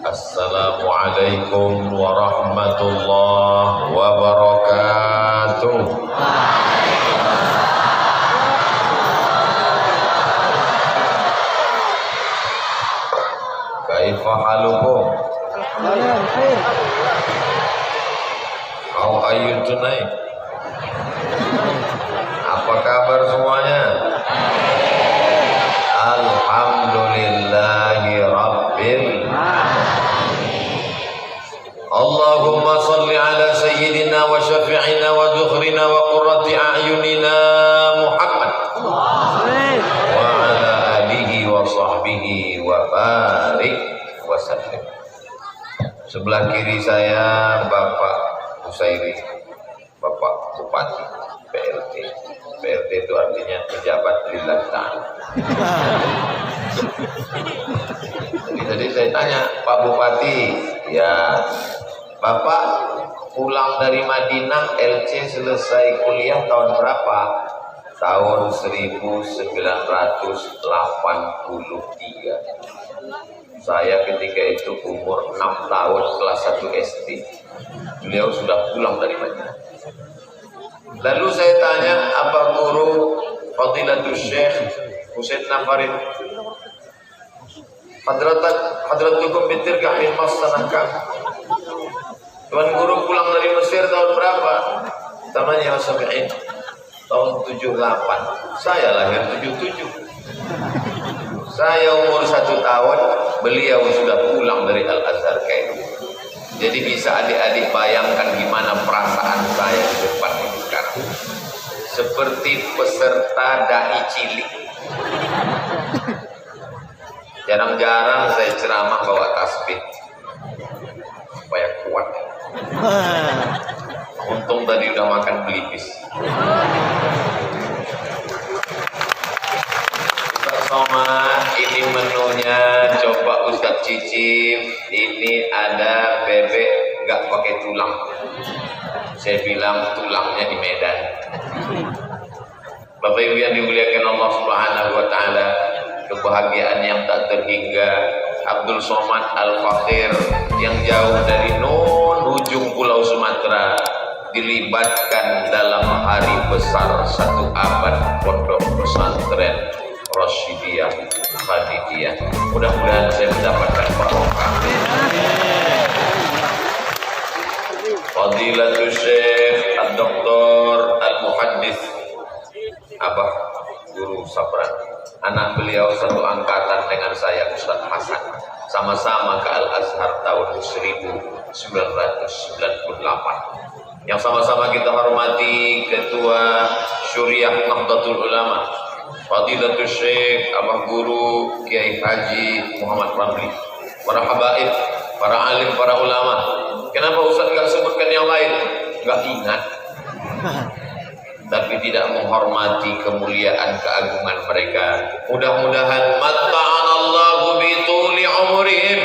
Assalamualaikum warahmatullahi wabarakatuh. Kaifa halukum? How are you tonight? Apa kabar semuanya? Alhamdulillahi rabbil Allahumma salli ala sayyidina wa syafi'ina wa dzukhrina wa qurrati a'yunina Muhammad wa ala alihi wa sahbihi wa barik wa sallim. Sebelah kiri saya Bapak Usairi, Bapak Bupati PLT. PLT itu artinya pejabat lillah ta'ala. Jadi saya tanya Pak Bupati, ya Bapak pulang dari Madinah LC selesai kuliah tahun berapa? Tahun 1983. Saya ketika itu umur 6 tahun kelas 1 SD. Beliau sudah pulang dari Madinah. Lalu saya tanya, apa guru Fadilatul Syekh Husain Nafarin Hadratukum bitirkah min mastanahkam. Tuan guru pulang dari Mesir tahun berapa? Tamanya Sabi'in, tahun 78. Saya lahir 77. Saya umur 1 tahun, beliau sudah pulang dari Al-Azhar Kairo. Jadi bisa adik-adik bayangkan gimana perasaan saya di depan ini sekarang. Seperti peserta dai cilik. Jarang-jarang saya ceramah bawa tasbih supaya kuat. Untung tadi udah makan belibis. Ustaz Somad, ini menunya, coba Ustaz cicip. Ini ada bebek nggak pakai tulang. Saya bilang tulangnya di Medan. Bapak Ibu yang dimuliakan Allah Subhanahu wa taala, kebahagiaan yang tak terhingga, Abdul Somad Al-Fakir yang jauh dari ujung pulau Sumatera dilibatkan dalam hari besar 1 abad pondok pesantren Rasyidiyah Khadijiyah. Mudah-mudahan saya mendapatkan barokah. Fadilatul Syekh Dr. Al-Muhaddits Abah Guru Sabran, anak beliau satu angkatan dengan saya Ustaz Hasan, sama-sama ke Al-Azhar tahun 1998. Yang sama-sama kita hormati Ketua Syuriah Nahdlatul Ulama Fadilatul Syekh Abah Guru Kiai Haji Muhammad Ramli, para habaib, para alim, para ulama. Kenapa Ustaz nggak sebutkan yang lain? Nggak ingat. Tapi tidak menghormati kemuliaan keagungan mereka. Mudah-mudahan matta'anallahu bituli umurihim,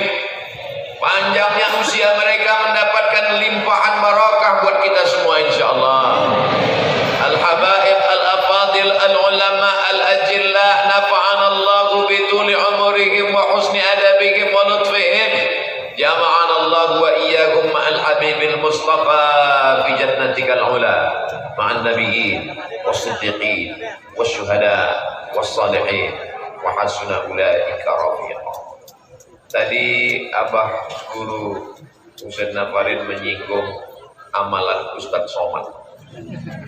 panjangnya usia mereka mendapatkan limpahan barakah buat kita semua insyaallah. Al-habaib al-afadil al-ulama al-ajilla nafa'anallahu bituli umurihim wa husni adabihim wa lutfihim. Jama'anallahu wa iyyakum ma'al habibil mustafa fi jannatikal ula ma'an nabiyyin was-siddiqin wasyuhada was-salihin wa hasuna ulaika rafiqa. Tadi Abah Guru Husain Nafarin menyinggung amalan Ustaz Somad.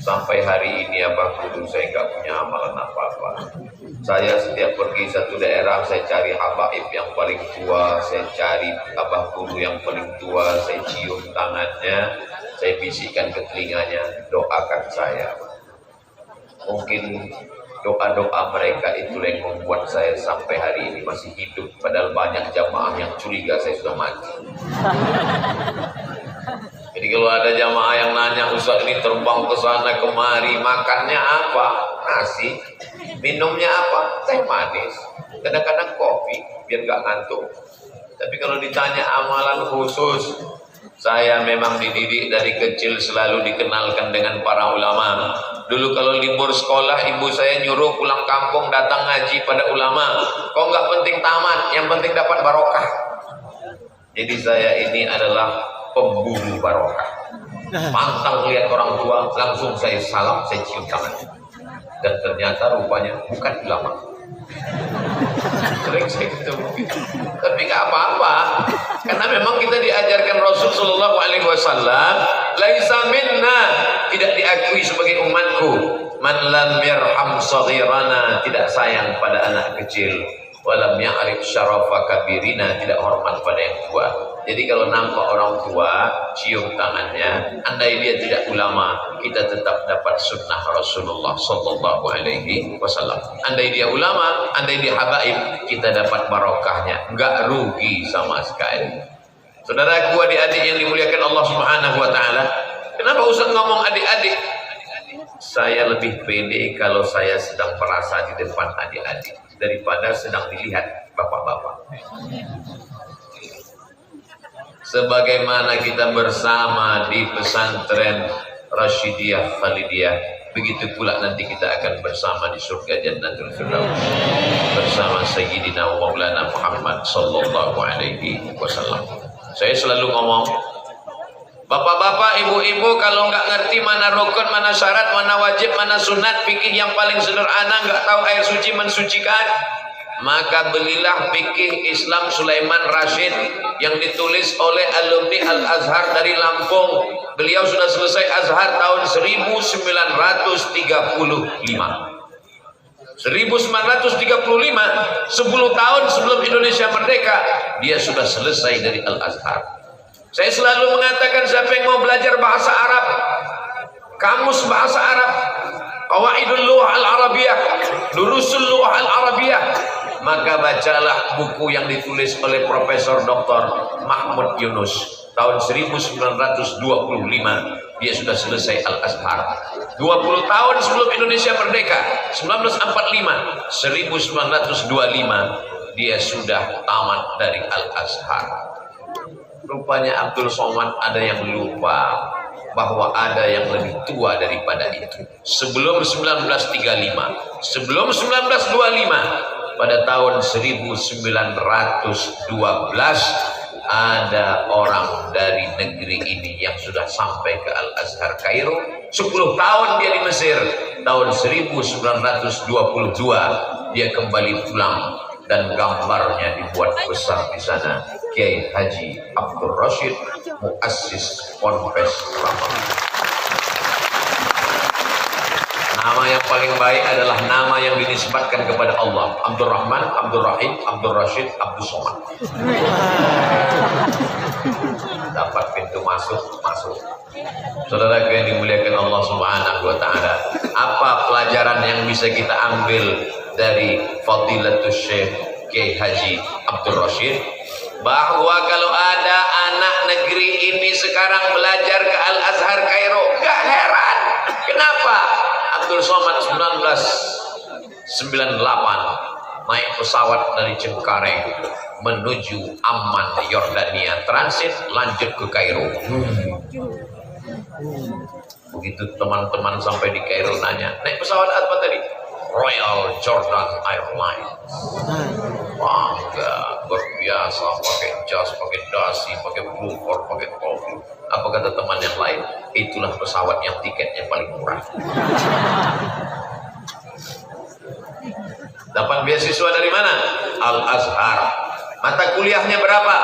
Sampai hari ini Abah Guru saya nggak punya amalan apa-apa. Saya setiap pergi satu daerah, saya cari habaib yang paling tua, saya cari Abah Guru yang paling tua, saya cium tangannya, saya bisikkan ke telinganya, doakan saya. Mungkin doa-doa mereka itu yang membuat saya sampai hari ini masih hidup, padahal banyak jamaah yang curiga saya sudah mati. Jadi kalau ada jamaah yang nanya, Ustaz ini terbang ke sana kemari, makannya apa? Nasi. Minumnya apa? Teh manis. Kadang-kadang kopi, biar nggak ngantuk. Tapi kalau ditanya amalan khusus, saya memang dididik dari kecil selalu dikenalkan dengan para ulama. Dulu kalau libur sekolah, ibu saya nyuruh pulang kampung datang ngaji pada ulama. Kok nggak penting tamat, yang penting dapat barokah. Jadi saya ini adalah pemburu barokah. Pantang lihat orang tua, langsung saya salam, saya cium tangan. Dan ternyata rupanya bukan ulama. Sering saya ketemu, tapi nggak apa-apa, karena memang kita diajarkan Rasul Shallallahu Alaihi Wasallam, laisa minna, tidak diakui sebagai umatku, man lam yarham saghirana, tidak sayang pada anak kecil, walam ya'rif syarafa kabirina, tidak hormat pada yang tua. Jadi kalau nampak orang tua, cium tangannya. Andai dia tidak ulama, kita tetap dapat sunnah Rasulullah Sallallahu Alaihi Wasallam. Andai dia ulama, andai dia habaib, kita dapat barokahnya. Enggak rugi sama sekali. Saudaraku, adik-adik yang dimuliakan Allah Subhanahu Wa Taala, kenapa Ustaz ngomong adik-adik? Saya lebih pede kalau saya sedang merasa di depan adik-adik daripada sedang dilihat bapak-bapak. Sebagaimana kita bersama di pesantren Rasyidiyah Khalidiyah, begitu pula nanti kita akan bersama di surga Jannatul Firdaus bersama Sayyidina Maulana Muhammad Sallallahu Alaihi Wasallam. Saya selalu ngomong, bapak-bapak, ibu-ibu, kalau nggak ngerti mana rukun, mana syarat, mana wajib, mana sunat, fikih yang paling sederhana, nggak tahu air suci mensucikan, maka belilah fikih Islam Sulaiman Rashid yang ditulis oleh alumni Al-Azhar dari Lampung. Beliau sudah selesai Azhar tahun 1935. 1935, 10 tahun sebelum Indonesia merdeka, dia sudah selesai dari Al-Azhar. Saya selalu mengatakan, siapa yang mau belajar bahasa Arab, kamus bahasa Arab, Qawaidul Lughah Al-Arabiyah, Durusul Lughah Al-Arabiyah, maka bacalah buku yang ditulis oleh Profesor Dr. Mahmud Yunus tahun 1925. Dia sudah selesai Al-Azhar. 20 tahun sebelum Indonesia merdeka, 1945, 1925, dia sudah tamat dari Al-Azhar. Rupanya Abdul Somad ada yang lupa bahwa ada yang lebih tua daripada itu. Sebelum 1935, sebelum 1925, pada tahun 1912 ada orang dari negeri ini yang sudah sampai ke Al-Azhar Kairo. 10 tahun dia di Mesir. Tahun 1922 dia kembali pulang dan gambarnya dibuat besar di sana. Kiai Haji Abdul Rashid, muassis Ponpes Rahman. Nama yang paling baik adalah nama yang dinisbatkan kepada Allah. Abdul Rahman, Abdul Rahim, Abdul Rashid, Abdul Somad. Dapat pintu masuk, masuk. Saudara yang dimuliakan Allah Subhanahu Wa Taala, apa pelajaran yang bisa kita ambil dari Fadilatul Syekh Kiai Haji Abdul Rashid? Bahwa kalau ada anak negeri ini sekarang belajar ke Al-Azhar Kairo, gak heran. Kenapa? Abdul Somad 1998 naik pesawat dari Cengkareng menuju Amman, Yordania, transit lanjut ke Kairo. Begitu teman-teman sampai di Kairo nanya, naik pesawat apa tadi? Royal Jordan Airlines. Bangga, berbiasa, pakai jas, pakai dasi, pakai blue, pakai topi. Apa kata teman yang lain? Itulah pesawat yang tiketnya paling murah. Dapat beasiswa dari mana? Al-Azhar. Mata kuliahnya berapa?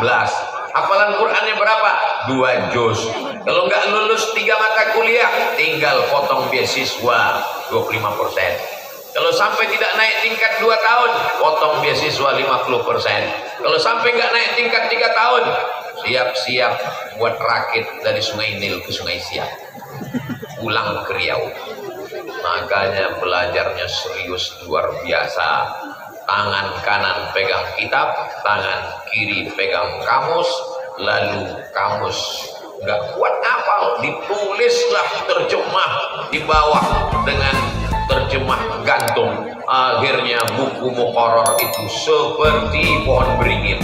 14. Hafalan Qurannya berapa? 2 juz. Kalau nggak lulus 3 mata kuliah, tinggal potong beasiswa 25%. Kalau sampai tidak naik tingkat 2 tahun, potong beasiswa 50%. Kalau sampai nggak naik tingkat 3 tahun, siap-siap buat rakit dari Sungai Nil ke Sungai Siak, pulang ke Riau. Makanya belajarnya serius luar biasa. Tangan kanan pegang kitab, tangan kiri pegang kamus, lalu kamus nggak kuat ngapal, ditulislah terjemah di bawah dengan terjemah gantung. Akhirnya buku muqarrar itu seperti pohon beringin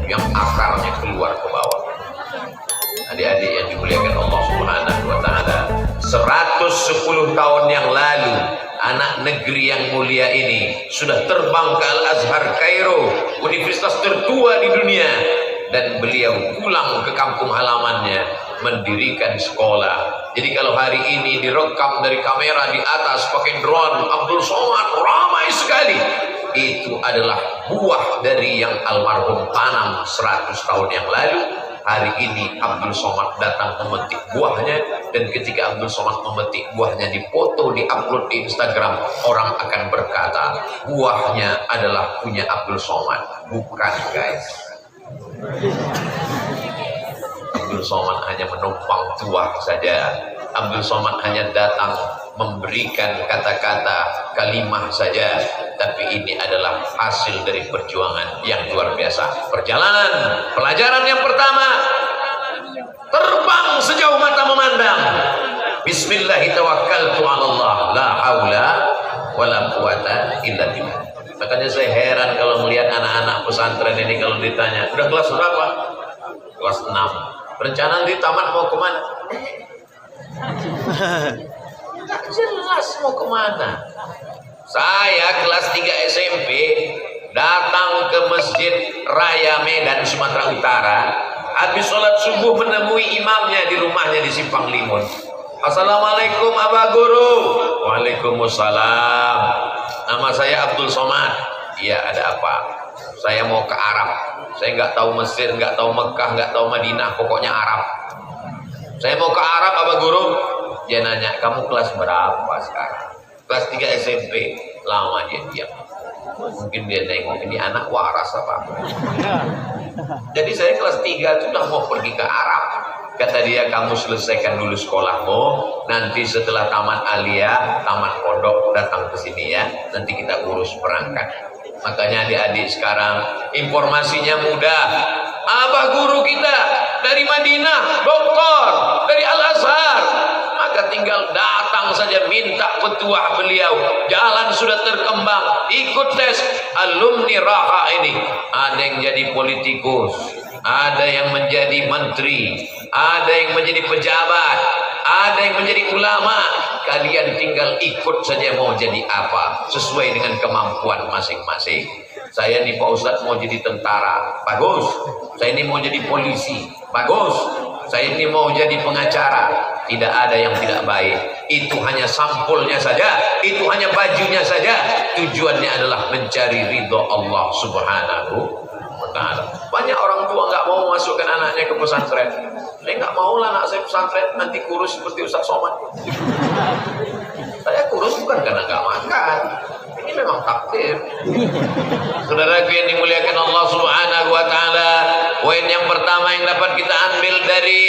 yang akarnya keluar ke bawah. Adik-adik yang dimuliakan Allah Subhanahu Wa Taala, 100 110 tahun yang lalu anak negeri yang mulia ini sudah terbang ke Al-Azhar Kairo, universitas tertua di dunia, dan beliau pulang ke kampung halamannya mendirikan sekolah. Jadi kalau hari ini direkam dari kamera di atas pakai drone, Abdul Somad ramai sekali. Itu adalah buah dari yang almarhum tanam 100 tahun yang lalu. Hari ini Abdul Somad datang memetik buahnya, dan ketika Abdul Somad memetik buahnya dipoto, diupload di Instagram, orang akan berkata buahnya adalah punya Abdul Somad. Bukan, guys. Abdul Somad hanya menumpang tuah saja. Abdul Somad hanya datang memberikan kata-kata, kalimah saja. Tapi ini adalah hasil dari perjuangan yang luar biasa. Perjalanan, pelajaran yang pertama, terbang sejauh mata memandang. Bismillahirrahmanirrahim. La haula wala quwata illa billah. Makanya saya heran kalau melihat anak-anak pesantren ini kalau ditanya, udah kelas berapa? Kelas 6. Rencana nanti tamat mau kemana? Nggak jelas mau kemana. Saya kelas 3 SMP datang ke Masjid Raya Medan, Sumatera Utara. Habis sholat subuh menemui imamnya di rumahnya di Simpang Limun. Assalamualaikum Abah Guru. Waalaikumsalam. Nama saya Abdul Somad. Iya, ada apa? Saya mau ke Arab. Saya nggak tahu Mesir, nggak tahu Mekah, nggak tahu Madinah, pokoknya Arab. Saya mau ke Arab, Abah Guru. Dia nanya, kamu kelas berapa sekarang? Kelas 3 SMP. Lama dia diam. Mungkin dia nengok, ini anak waras apa? Jadi saya kelas 3 sudah mau pergi ke Arab. Kata dia, kamu selesaikan dulu sekolahmu, nanti setelah tamat aliyah, tamat pondok, datang ke sini ya. Nanti kita urus berangkat. Makanya adik-adik sekarang informasinya mudah. Abah Guru kita dari Madinah, doktor dari Al-Azhar, maka tinggal datang saja minta petuah beliau. Jalan sudah terkembang, ikut tes alumni Raha ini. Ada yang jadi politikus, ada yang menjadi menteri, ada yang menjadi pejabat, ada yang menjadi ulama. Kalian tinggal ikut saja mau jadi apa, sesuai dengan kemampuan masing-masing. Saya nih Pak Ustadz mau jadi tentara, bagus. Saya ini mau jadi polisi, bagus. Saya ini mau jadi pengacara. Tidak ada yang tidak baik. Itu hanya sampulnya saja, itu hanya bajunya saja. Tujuannya adalah mencari ridho Allah Subhanahu wa Ta'ala. Banyak orang tua nggak mau masukkan anaknya ke pesantren. Saya nggak mau lah anak saya pesantren nanti kurus seperti Ustaz Somad. Saya kurus bukan karena nggak makan. Ini memang takdir. Saudaraku yang dimuliakan Allah Subhanahu wa Ta'ala, poin yang pertama yang dapat kita ambil dari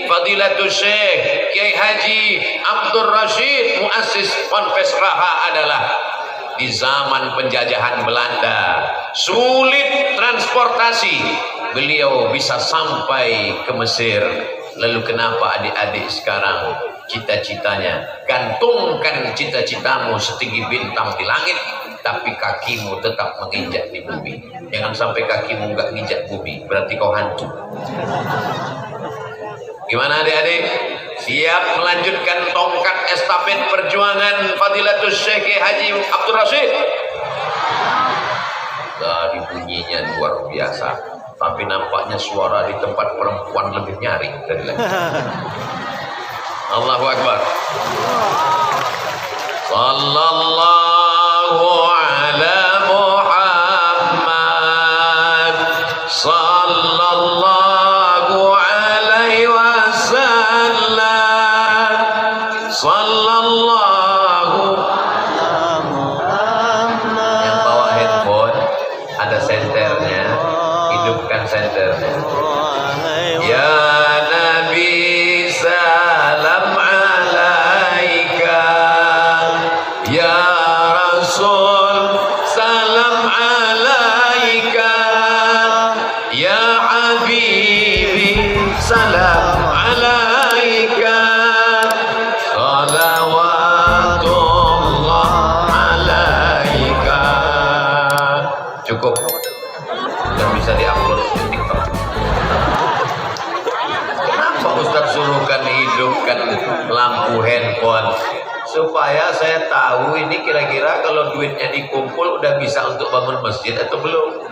Fadilatul Syekh Kiai Haji Abdul Rashid, muassis Ponpes Raha, adalah di zaman penjajahan Belanda sulit transportasi, beliau bisa sampai ke Mesir. Lalu kenapa adik-adik sekarang cita-citanya, gantungkan cita-citamu setinggi bintang di langit, tapi kakimu tetap menginjak di bumi. Jangan sampai kakimu nggak nginjak bumi, berarti kau hantu. Gimana adik-adik? Siap melanjutkan tongkat estafet perjuangan Fadilatul Syekh Haji Abdul Rashid? Dari bunyinya luar biasa, tapi nampaknya suara di tempat perempuan lebih nyaring dari lagi. Allahu Akbar. Sallallahu ala Muhammad sallallahu alaihi wasallam sallallahu. Yang bawa handphone ada senternya, hidupkan senternya. Ya Nabi salam alaika, ya Rasul salam alaika, ya Habibi salam alaika, salawatullah alaika. Cukup, yang bisa diupload di TikTok. Kenapa Ustaz suruhkan hidupkan lampu lampu handphone, supaya saya tahu ini kira-kira kalau duitnya dikumpul udah bisa untuk bangun masjid atau belum.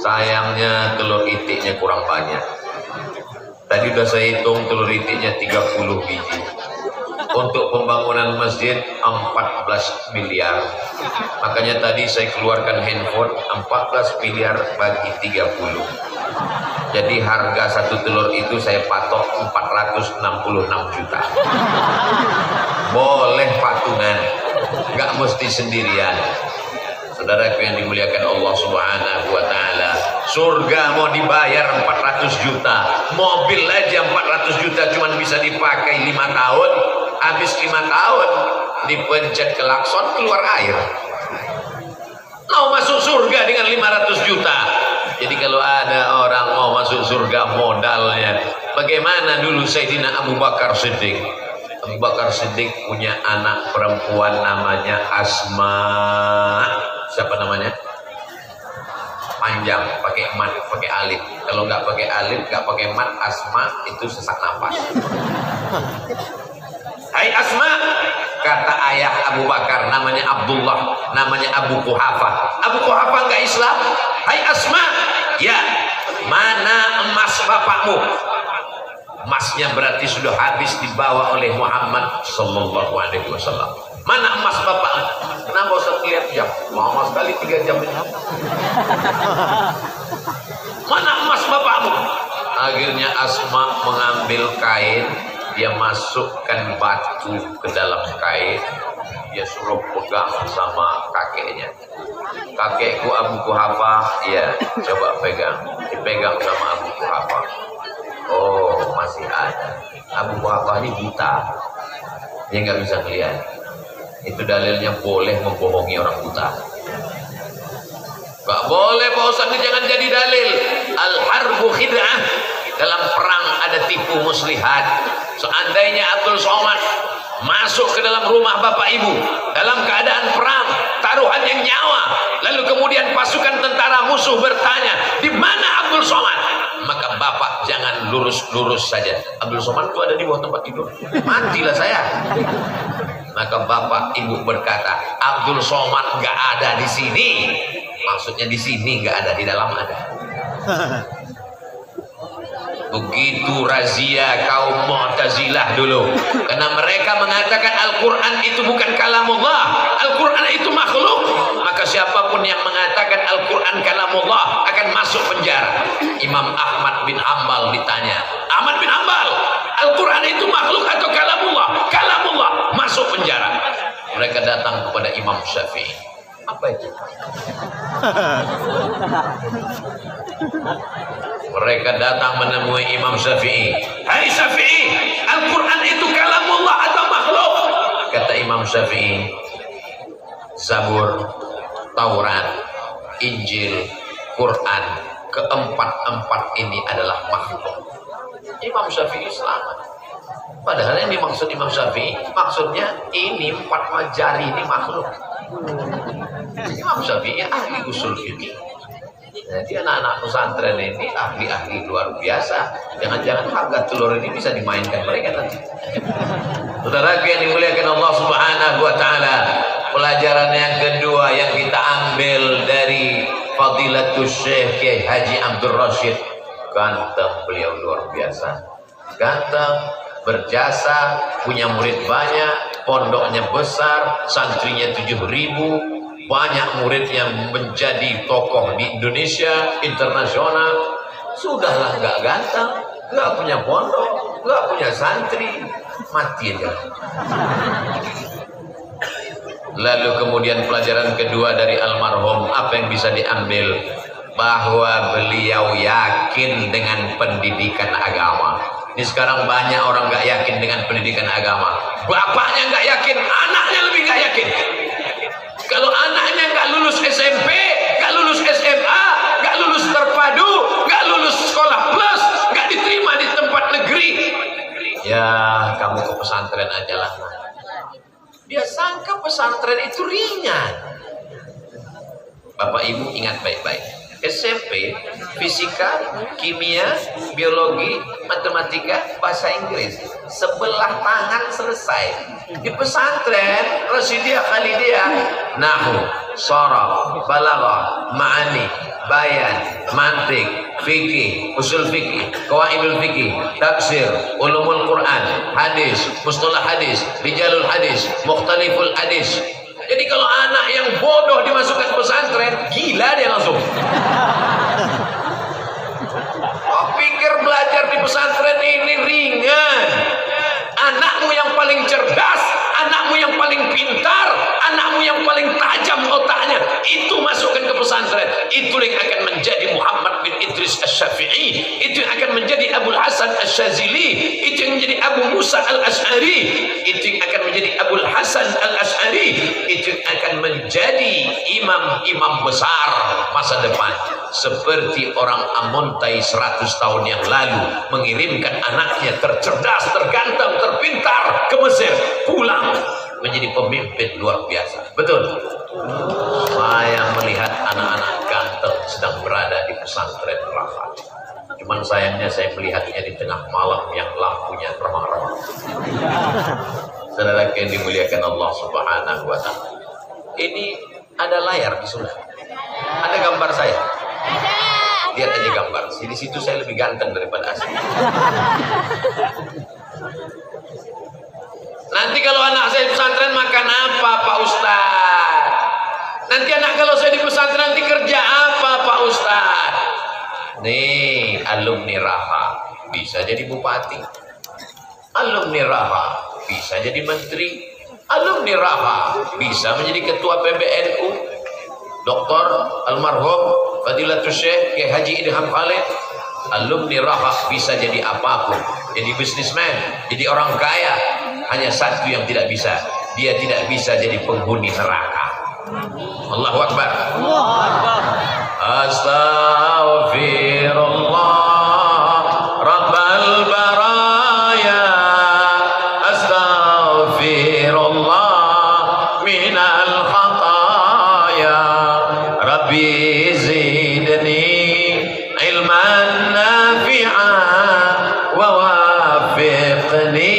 Sayangnya telur itiknya kurang banyak. Tadi udah saya hitung telur itiknya 30 biji. Untuk pembangunan masjid 14 miliar. Makanya tadi saya keluarkan handphone 14 miliar bagi 30. Jadi harga satu telur itu saya patok 466 juta. Boleh patungan, nggak mesti sendirian. Saudaraku yang dimuliakan Allah Subhanahu wa taala, surga mau dibayar 400 juta, mobil aja 400 juta cuman bisa dipakai 5 tahun, habis 5 tahun dipencet klakson keluar air. Mau masuk surga dengan 500 juta. Jadi kalau ada orang mau masuk surga modalnya, bagaimana dulu Sayyidina Abu Bakar Siddiq? Abu Bakar Siddiq punya anak perempuan namanya Asma. Siapa namanya? Panjang, pakai mat, pakai alif. Kalau nggak pakai alif, nggak pakai mat, Asma itu sesak nafas. Hai Asma, kata ayah Abu Bakar, namanya Abdullah, namanya Abu Quhafah. Abu Quhafah nggak Islam. Hai Asma, ya, mana emas bapakmu? Emasnya berarti sudah habis dibawa oleh Muhammad sallallahu alaihi wasallam. Mana emas bapakmu? Kenapa Ustaz lihat jam? Lama sekali 3 jam ini. Mana emas bapakmu? Akhirnya Asma mengambil kain, dia masukkan batu ke dalam kain, dia suruh pegang sama kakeknya. Kakekku Abu Quhafah, ya coba pegang, dipegang sama Abu Quhafah. Oh masih ada. Abu Quhafah ini buta, dia nggak bisa melihat. Itu dalilnya boleh membohongi orang buta. Gak boleh Pak Ustaz, jangan jadi dalil. Al-harbu khid'ah. Dalam perang ada tipu muslihat. Seandainya Abdul Somad masuk ke dalam rumah bapak ibu dalam keadaan perang, taruhan yang nyawa, lalu kemudian pasukan tentara musuh bertanya, di mana Abdul Somad? Maka bapak jangan lurus-lurus saja. Abdul Somad itu ada di bawah tempat tidur. Matilah saya. Maka bapak ibu berkata, Abdul Somad nggak ada di sini. Maksudnya di sini nggak ada, di dalam ada. Begitu razia kaum Mu'tazilah dulu, karena mereka mengatakan Al-Quran itu bukan kalamullah, Al-Quran itu makhluk. Maka siapapun yang mengatakan Al-Quran kalamullah akan masuk penjara. Imam Ahmad bin Hanbal ditanya, Ahmad bin Hanbal, Al-Quran itu makhluk atau kalamullah? Kalamullah, masuk penjara. Mereka datang kepada Imam Syafi'i. Apa itu? Mereka datang menemui Imam Syafi'i. Hai Syafi'i, Al-Quran itu kalamullah atau makhluk? Kata Imam Syafi'i, Zabur, Taurat, Injil, Quran, keempat-empat ini adalah makhluk. Imam Syafi'i selamat. Padahal yang dimaksud Imam Syafi'i, maksudnya ini 4 jari ini makhluk. Imam Syafi'i ahli usul fikih. Jadi anak-anak pesantren ini ahli-ahli luar biasa. Jangan-jangan harga telur ini bisa dimainkan mereka nanti. Saudara yang dimuliakan Allah Subhanahu wa taala, pelajaran yang kedua yang kita ambil dari Fadilatul Syekh Kiai Haji Abdul Rashid, ganteng beliau luar biasa. Ganteng, berjasa, punya murid banyak, pondoknya besar, santrinya 7.000. Banyak murid yang menjadi tokoh di Indonesia, internasional. Sudahlah nggak ganteng, nggak punya pondok, nggak punya santri, mati aja. Lalu kemudian pelajaran kedua dari almarhum, apa yang bisa diambil? Bahwa beliau yakin dengan pendidikan agama. Ini sekarang banyak orang nggak yakin dengan pendidikan agama. Bapaknya nggak yakin, anaknya lebih nggak yakin. Kalau anaknya nggak lulus SMP, nggak lulus SMA, nggak lulus terpadu, nggak lulus sekolah plus, nggak diterima di tempat negeri, ya kamu ke pesantren aja lah. Dia sangka pesantren itu ringan. Bapak Ibu ingat baik-baik. SMP, fisika, kimia, biologi, matematika, bahasa Inggris. Sebelah tangan selesai. Di pesantren Rasidiyah Khalidiyah, nahwu, sharaf, balaghah, ma'ani, bayan, mantik, fikih, usul fikih, qawaidul fikih, tafsir, ulumul Quran, hadis, mustalah hadis, rijalul hadis, mukhtaliful hadis. Jadi kalau anak yang bodoh dimasukkan pesantren, gila dia langsung. Kau pikir belajar di pesantren ini ringan? Anakmu yang paling cerdas, anakmu yang paling pintar, anakmu yang paling tajam otaknya, itu masukkan ke pesantren. Itu yang akan menjadi Muhammad bin Idris Asy-Syafi'i, itu yang akan menjadi Abul Hasan Asy-Syazili, itu yang menjadi Abu Musa Al-Asy'ari, itu yang akan menjadi Abul Hasan Al-Asy'ari, itu yang akan menjadi imam-imam besar masa depan. Seperti orang Amontai 100 tahun yang lalu mengirimkan anaknya tercerdas, terganteng, terpintar ke Mesir, pulang menjadi pemimpin luar biasa. Betul? Saya melihat anak-anak ganteng sedang berada di pesantren Rafa. Cuman sayangnya saya melihatnya di tengah malam yang lampunya remang-remang. Saudara yang dimuliakan Allah Subhanahu wa Ta'ala. Ini ada layar di sana. Ada gambar saya. Lihat aja gambar. Di situ saya lebih ganteng daripada asli. Nanti kalau anak saya di pesantren makan apa, Pak Ustaz? Nanti anak kalau saya di pesantren nanti kerja apa, Pak Ustaz? Nih, alumni Raha bisa jadi bupati. Alumni Raha bisa jadi menteri. Alumni Raha bisa menjadi ketua PBNU. Dr. Almarhum Fadilatul Syekh Kiai Haji Idham Khalid. Alumni Raha bisa jadi apapun, jadi bisnismen, jadi orang kaya. Hanya satu yang tidak bisa, dia tidak bisa jadi penghuni neraka. Allahu Akbar. Astaghfirullah Rabbal baraya, astaghfirullah minal khataya, Rabbi zidni ilman nafi'an wa wafiqni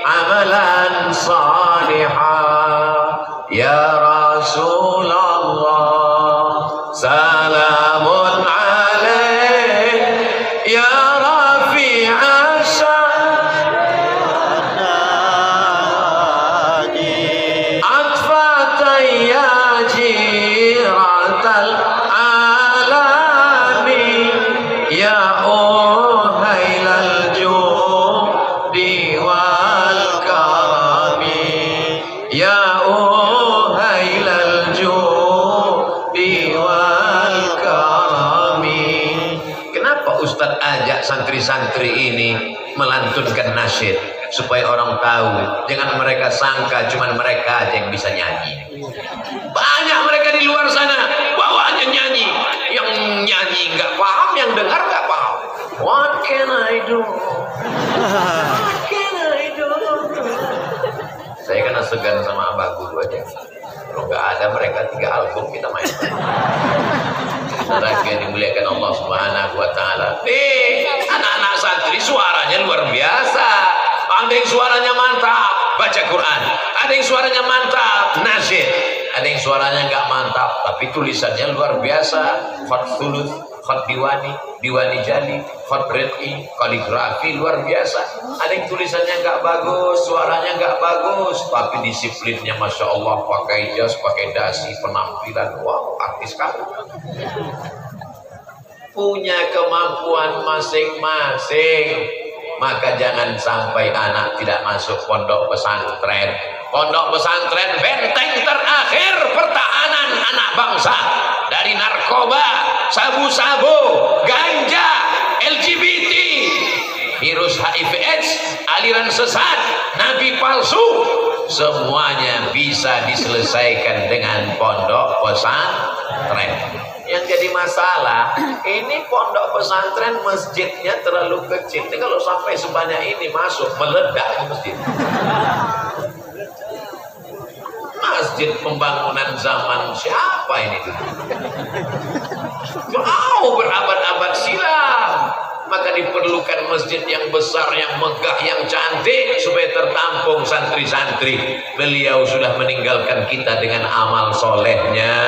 amalan salihah. Ya Rasulullah salamun alaik, ya rafi'a sya'ni atfatan ya jiratal alami, ya uhailal judi wal karami, ya uhailal judi wal karami. Kenapa Ustadz ajak santri-santri ini melantunkan nasyid? Supaya orang tahu, jangan mereka sangka cuman mereka aja yang bisa nyanyi. Banyak mereka di luar sana bawaannya nyanyi, yang nyanyi nggak paham, yang dengar nggak paham. What can I do? What can I do? Saya kena segan sama Abah Guru aja. Kalau nggak ada mereka 3 album kita main. Saudara yang dimuliakan Allah Subhanahu wa Ta'ala. Nih, anak-anak santri suaranya luar biasa. Ada yang suaranya mantap baca Quran, ada yang suaranya mantap nasyid, ada yang suaranya nggak mantap tapi tulisannya luar biasa. Khat thuluth, khat diwani, diwani jali, khat rid'i, kaligrafi luar biasa. Ada yang tulisannya nggak bagus, suaranya nggak bagus, tapi disiplinnya masya Allah, pakai jas, pakai dasi, penampilan wow, artis kamu. Punya kemampuan masing-masing. Maka jangan sampai anak tidak masuk pondok pesantren. Pondok pesantren benteng terakhir pertahanan anak bangsa dari narkoba, sabu-sabu, ganja, LGBT, virus HIV/AIDS, aliran sesat, nabi palsu. Semuanya bisa diselesaikan dengan pondok pesantren. Yang jadi masalah, ini pondok pesantren masjidnya terlalu kecil. Ini kalau sampai sebanyak ini masuk, meledak di masjid. Masjid pembangunan zaman siapa ini? Jauh berabad-abad silam. Maka diperlukan masjid yang besar, yang megah, yang cantik supaya tertampung santri-santri. Beliau sudah meninggalkan kita dengan amal solehnya.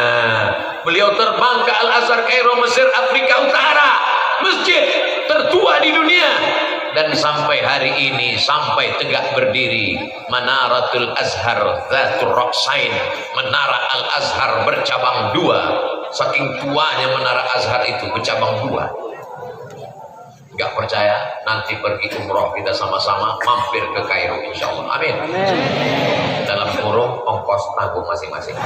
Beliau terbang ke Al-Azhar, Kairo, Mesir, Afrika Utara, masjid tertua di dunia. Dan sampai hari ini, sampai tegak berdiri, Manaratul Azhar Zatul Raqsain, Menara Al-Azhar bercabang dua. Saking tuanya Menara Azhar itu bercabang dua. Gak percaya? Nanti pergi umroh kita sama-sama mampir ke Kairo, insya Allah. Amin. Dalam kurung ongkos tanggung masing-masing.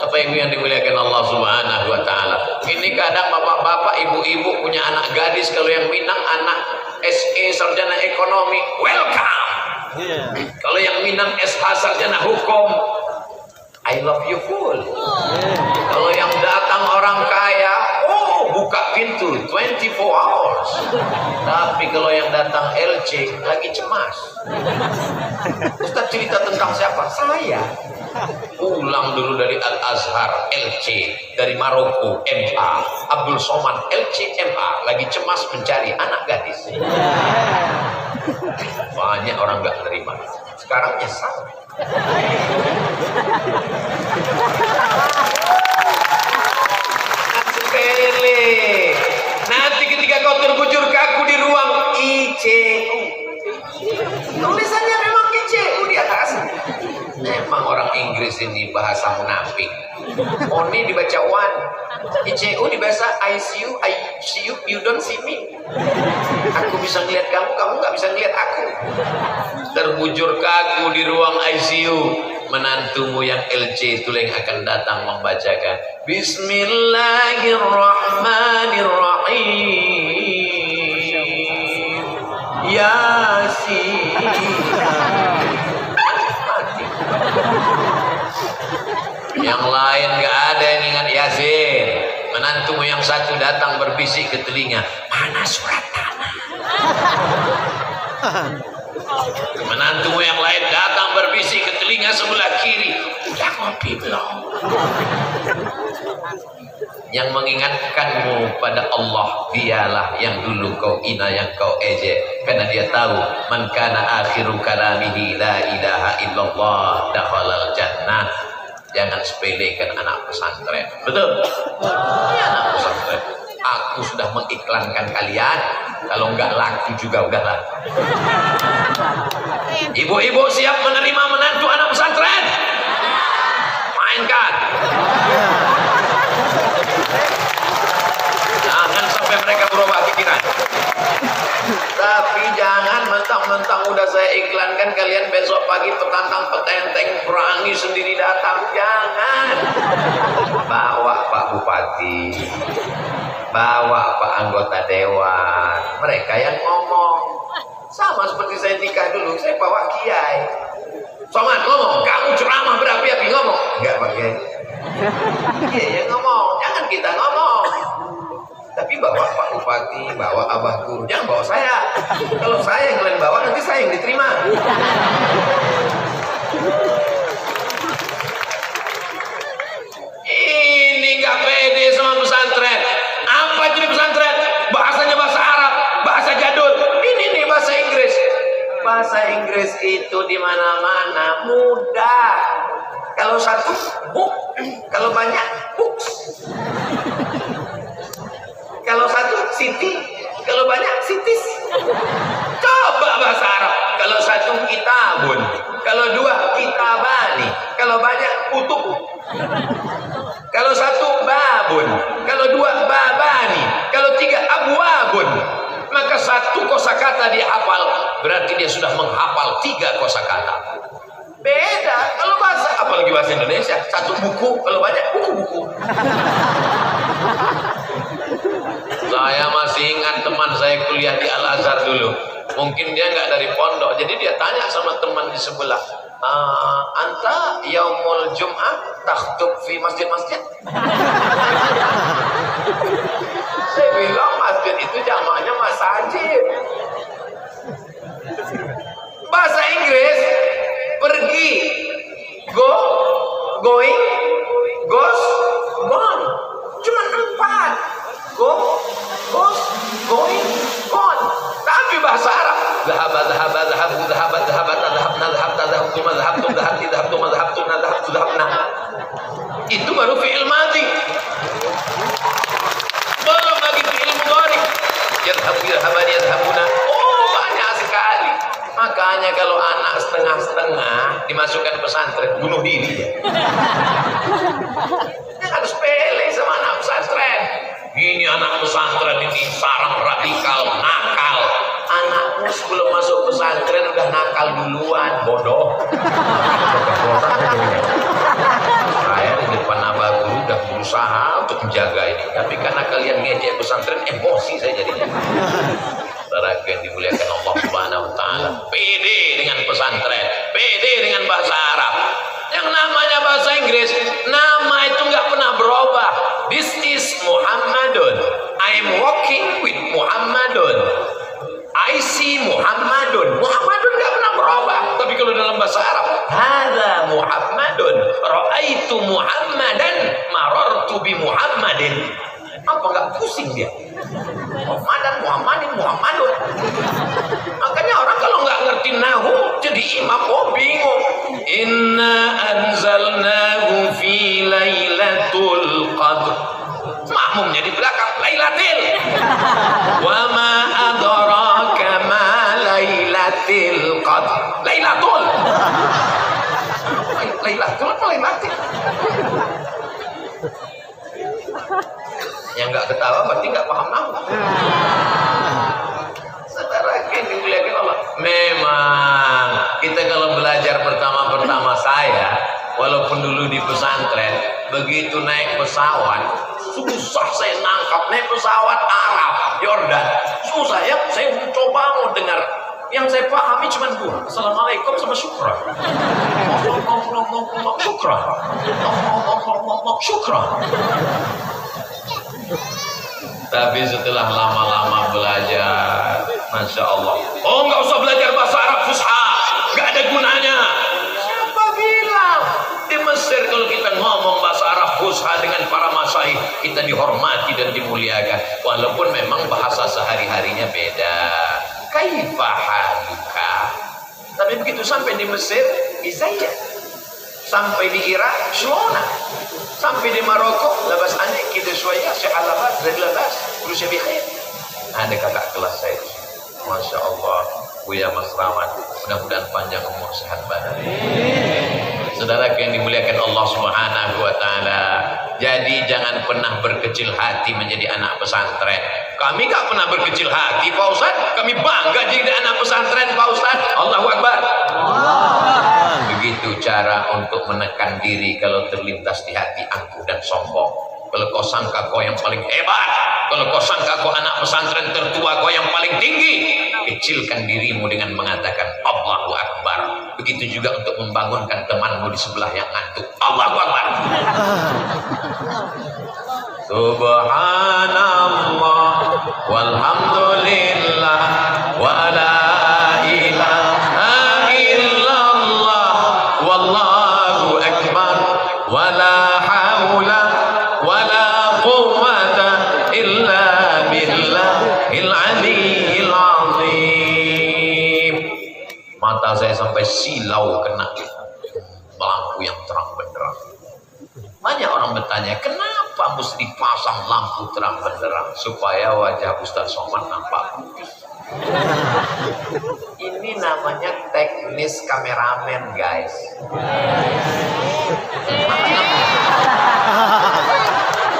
Apa yang dimuliakan Allah Subhanahu wa Ta'ala. Ini kadang bapak-bapak, ibu-ibu punya anak gadis, kalau yang Minang anak SE sarjana ekonomi, welcome. Kalau yang Minang SH sarjana hukum, I love you full. Kalau yang datang orang kaya, buka pintu 24 hours. Tapi kalau yang datang LC lagi cemas. Ustaz cerita tentang siapa? Saya. Pulang dulu dari Al-Azhar LC, dari Maroko MA, Abdul Somad LC MA, lagi cemas mencari anak gadis. Banyak orang nggak menerima. Sekarang nyesal. Sepele. Nanti ketika kau terbujur kaku di ruang ICU, tulisannya memang ICU di atas. Memang orang Inggris ini bahasa munafik. Oni dibaca one, ICU dibaca ICU, you don't see me. Aku bisa ngeliat kamu, kamu nggak bisa ngeliat aku. Terbujur kaku di ruang ICU, menantumu yang LC itu yang akan datang membacakan Bismillahirrahmanirrahim Yasin. Yang lain gak ada yang ingat Yasin. Menantumu yang satu datang berbisik ke telinga, mana surat tanah? Menantumu yang lain datang berbisik ke telinga sebelah kiri, udah ngopi belum? Yang mengingatkanmu pada Allah, dialah yang dulu kau hina, yang kau ejek, karena dia tahu man kana akhiru kalamihi la ilaha illallah dakhalal jannah. Jangan sepelekan anak pesantren. Betul? Ya, anak pesantren. Aku sudah mengiklankan kalian. Kalau enggak laku juga udahlah. Ibu-ibu siap menerima menantu anak pesantren? Mainkan. Jangan sampai mereka berubah pikiran. Tapi jangan mentang-mentang udah saya iklankan kalian besok pagi petantang petenteng perangi sendiri datang. Jangan. Bawa Pak Bupati, bawa Pak anggota dewan, mereka yang ngomong. Sama seperti saya nikah dulu, saya bawa kiai. Somad ngomong, kamu ceramah berapi-api, ngomong. Enggak pakai. Iya yang ngomong, jangan kita ngomong. Tapi bawa Pak Bupati, bawa Abah Guru, jangan bawa saya. Kalau saya yang kalian bawa, nanti saya yang diterima. Ini nggak pede sama pesantren. Apa itu pesantren? Bahasanya bahasa Arab, bahasa jadul. Ini nih bahasa Inggris. Bahasa Inggris itu di mana-mana mudah. Kalau satu book, kalau banyak books. Kalau satu city, kalau banyak cities. Coba bahasa Arab. Kalau satu kitabun, kalau dua kitabani, kalau banyak kutub. Kalau satu babun, kalau dua babani, kalau tiga abwabun. Maka satu kosakata dia hafal, berarti dia sudah menghafal 3 kosakata. Beda kalau bahasa, apalagi bahasa Indonesia, satu buku, kalau banyak buku-buku. Saya masih ingat teman saya kuliah di Al-Azhar dulu. Mungkin dia nggak dari pondok, jadi dia tanya sama teman di sebelah, anta yaumul jum'ah takhtub fi masjid-masjid? Saya bilang masjid itu jamaknya masajid. Bahasa Inggris, pergi, go, going, goes, gone. Itu baru fi'il madhi. Belum lagi fi'il mudhari. Yadhabuna. Oh, banyak sekali. Makanya kalau anak setengah-setengah dimasukkan pesantren, bunuh diri dia. Harus pele sama anak pesantren. Ini anak pesantren ini sarang radikal, nakal. Anakmu sebelum masuk pesantren udah nakal duluan, bodoh. Saya di depan abah guru udah berusaha untuk menjaga ini, tapi karena kalian ngejek pesantren, emosi saya jadinya. Saudara yang dimuliakan Allah Subhanahu wa taala, pede dengan pesantren, pede dengan bahasa Arab. Yang namanya bahasa Inggris, nama itu nggak pernah berubah. This is Muhammadun. I am walking with Muhammadun. I see Muhammadun. Muhammadun nggak pernah berubah. Tapi kalau dalam bahasa Arab, hada Muhammadun. Ra'aitu Muhammadan. Marartu bi Muhammadin. Apa nggak pusing dia? Muhammadin. Makanya orang kalau nggak ngerti nahu jadi imam, bingung. Inna anzalnahu fi lailatul qadr. Makmumnya di belakang, lailatul. Wa ma adraka ma lailatul qadr. Lailatul. Lailatul apa lailatul? Yang nggak ketawa berarti nggak paham nahu. Saudara yang dimuliakan Allah, memang kita kalau belajar pertama saya, walaupun dulu di pesantren, begitu naik pesawat susah saya nangkap. Naik pesawat Arab, Yordan, susah ya. Saya mencoba mau dengar, yang saya pahami cuma dua, assalamualaikum sama syukran. Syukran. Tapi setelah lama-lama belajar, Masya Allah, oh nggak usah belajar bahasa Arab Fusha, nggak ada gunanya. Siapa bilang? Di Mesir kalau kita ngomong bahasa Arab Fusha dengan para masyayikh, kita dihormati dan dimuliakan, walaupun memang bahasa sehari-harinya beda. Kaifahaluka. Tapi begitu sampai di Mesir, Izaya. Sampai di Irak, Shulona. Sampai di Maroko, labas anik, kita suaya, sya'alabas, redlabas, berusia bikhair. Ada kakak kelas saya. Masya Allah, Buya Mas Rawan, mudah-mudahan panjang umur, sehat badan. Saudara yang dimuliakan Allah Subhanahu wa taala, jadi jangan pernah berkecil hati menjadi anak pesantren. Kami gak pernah berkecil hati, Pak Ustaz. Kami bangga jadi anak pesantren, Pak Ustaz. Allahu Akbar. Begitu cara untuk menekan diri kalau terlintas di hati angkuh dan sombong. Kalau kau sangka kau yang paling hebat, kalau kau sangka kau anak pesantren tertua, kau yang paling tinggi, kecilkan dirimu dengan mengatakan Allahu Akbar. Begitu juga untuk membangunkan temanmu di sebelah yang ngantuk. Allahu Akbar. Subhanallah walhamdulillah wa la ilaha illallah wallahu akbar wa la haula wa la quwwata illa billahil aliyyil azim. Mata saya sampai silau kena lampu yang terang benderang. Banyak orang bertanya, kenapa mesti pasang lampu terang benderang? Supaya wajah Ustaz Somad nampak putih. Ini namanya teknis kameramen, guys.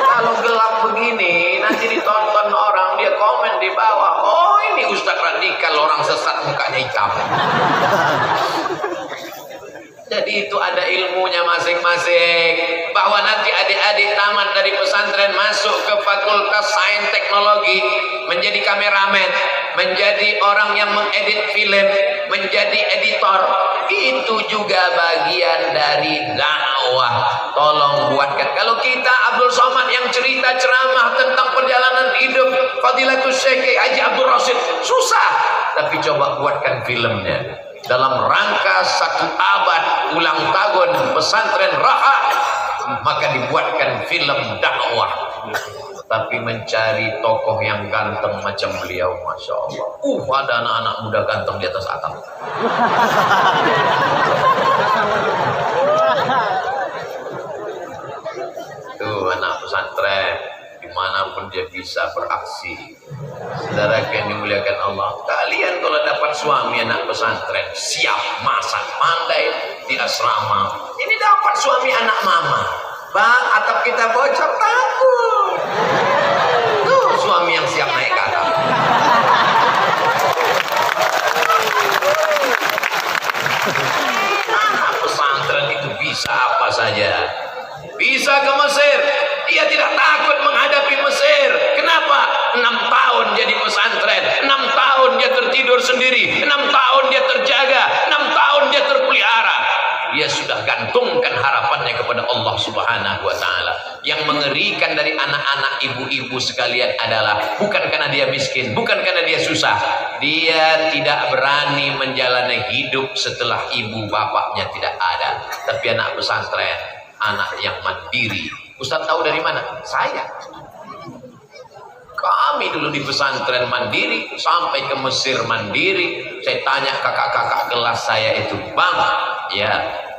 Kalau gelap begini, nanti ditonton orang, dia komen di bawah, oh ini Ustaz radikal, orang sesat mukanya hitam. Jadi itu ada ilmunya masing-masing. Bahwa nanti adik-adik tamat dari pesantren masuk ke Fakultas Sains Teknologi, menjadi kameramen, menjadi orang yang mengedit film, menjadi editor, itu juga bagian dari dakwah. Tolong buatkan. Kalau kita Abdul Somad yang cerita ceramah tentang perjalanan hidup Fadilatul Syekh Haji Abdul Rasid, susah. Tapi coba buatkan filmnya. Dalam rangka 1 abad ulang tahun pesantren Raha, maka dibuatkan film dakwah tapi mencari tokoh yang ganteng macam beliau, masya Allah. Ada anak-anak muda ganteng di atas atap. Tuh anak pesantren, dimanapun dia bisa beraksi. Saudara yang dimuliakan Allah, kalian kalau dapat suami anak pesantren, siap masak, pandai di asrama. Ini dapat suami anak mama, bang, atap kita bocor, takut. Tuh suami yang siap naik ke atap. Anak pesantren itu bisa apa saja. Bisa ke Mesir, dia tidak takut menghadapi Mesir. Kenapa? 6 tahun dia di pesantren, 6 tahun dia tertidur sendiri, 6 tahun dia terjaga, 6 tahun dia terpelihara. Dia sudah gantungkan harapannya kepada Allah Subhanahu wa Ta'ala. Yang mengerikan dari anak-anak ibu-ibu sekalian adalah bukan karena dia miskin, bukan karena dia susah, dia tidak berani menjalani hidup setelah ibu bapaknya tidak ada. Tapi anak pesantren, anak yang mandiri. Ustaz tahu dari mana? Saya. Kami dulu di pesantren mandiri, sampai ke Mesir mandiri. Saya tanya kakak-kakak kelas saya itu, bang, ya,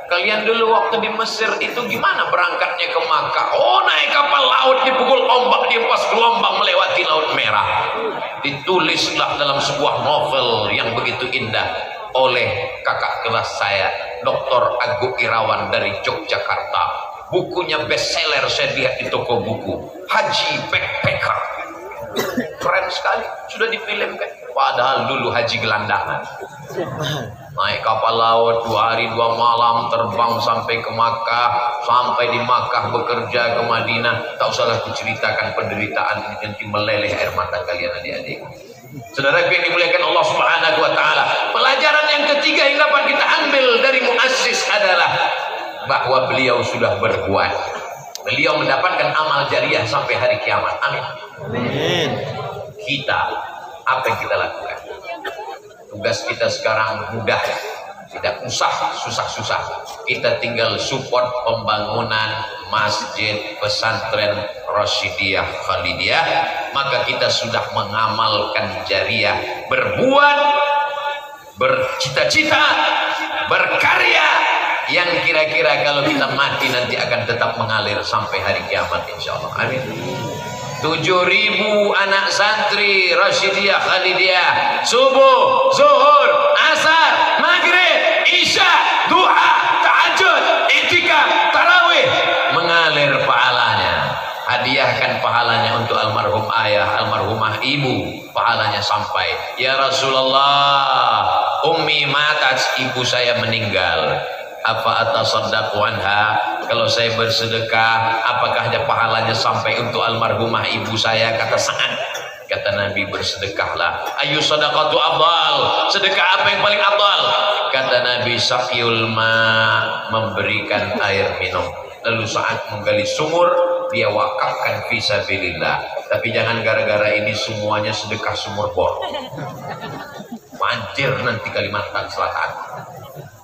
kalian dulu waktu di Mesir itu gimana berangkatnya ke Makkah? Oh, naik kapal laut, dipukul ombak, dihempas gelombang melewati Laut Merah. Ditulislah dalam sebuah novel yang begitu indah oleh kakak kelas saya, Dr. Agung Irawan dari Yogyakarta. Bukunya bestseller, saya lihat di toko buku. Haji Backpacker. Keren sekali, sudah difilmkan. Padahal dulu haji gelandangan. Naik kapal laut 2 hari 2 malam, terbang sampai ke Makkah, sampai di Makkah bekerja ke Madinah. Tak usahlah kuceritakan penderitaan ini, nanti meleleh air mata kalian adik-adik. Saudara yang dimuliakan Allah Subhanahu wa Ta'ala, pelajaran yang ketiga yang dapat kita ambil dari muassis adalah bahwa beliau sudah berbuat. Beliau mendapatkan amal jariah sampai hari kiamat. Amin. Amin. Kita, apa yang kita lakukan? Tugas kita sekarang mudah, tidak usah susah-susah. Kita tinggal support pembangunan masjid pesantren Rasyidiyah Khalidiyah, maka kita sudah mengamalkan jariah, berbuat, bercita-cita, berkarya, yang kira-kira kalau kita mati nanti akan tetap mengalir sampai hari kiamat, insya Allah. Amin. 7.000 anak santri Rasyidiyah Khalidiyah, subuh, zuhur, asar, maghrib, isya, duha, tahajud, i'tikaf, tarawih, mengalir pahalanya. Hadiahkan pahalanya untuk almarhum ayah, almarhumah ibu, pahalanya sampai. Ya Rasulullah, ummi matat, ibu saya meninggal. Apa atasaddaqu anha, kalau saya bersedekah apakah ada pahalanya sampai untuk almarhumah ibu saya? Kata Sa'ad, kata Nabi, bersedekahlah. Ayu sadaqatu afdal, sedekah apa yang paling afdal? Kata Nabi, saqyul ma, memberikan air minum. Lalu Sa'ad menggali sumur, dia wakafkan fi sabilillah. Tapi jangan gara-gara ini semuanya sedekah sumur bor, banjir nanti Kalimantan Selatan.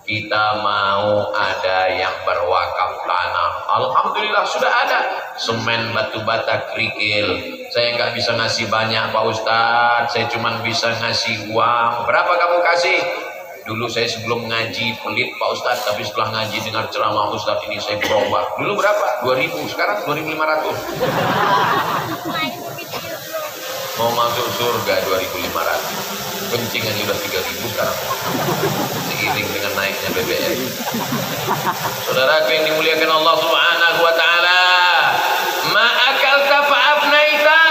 Kita mau ada yang berwakaf tanah. Alhamdulillah sudah ada semen, batu bata, kerikil. Saya nggak bisa ngasih banyak Pak Ustadz, saya cuma bisa ngasih uang. Berapa kamu kasih? Dulu saya sebelum ngaji pelit Pak Ustadz, tapi setelah ngaji dengar ceramah Ustadz ini saya berubah. Dulu berapa? 2.000, sekarang 2.500. Mau masuk surga 2.500. Kencingan udah 3.000 sekarang, seiring dengan naiknya BBM. Saudara yang dimuliakan Allah Subhanahu wa Ta'ala, ma'akalta fa'afnaita,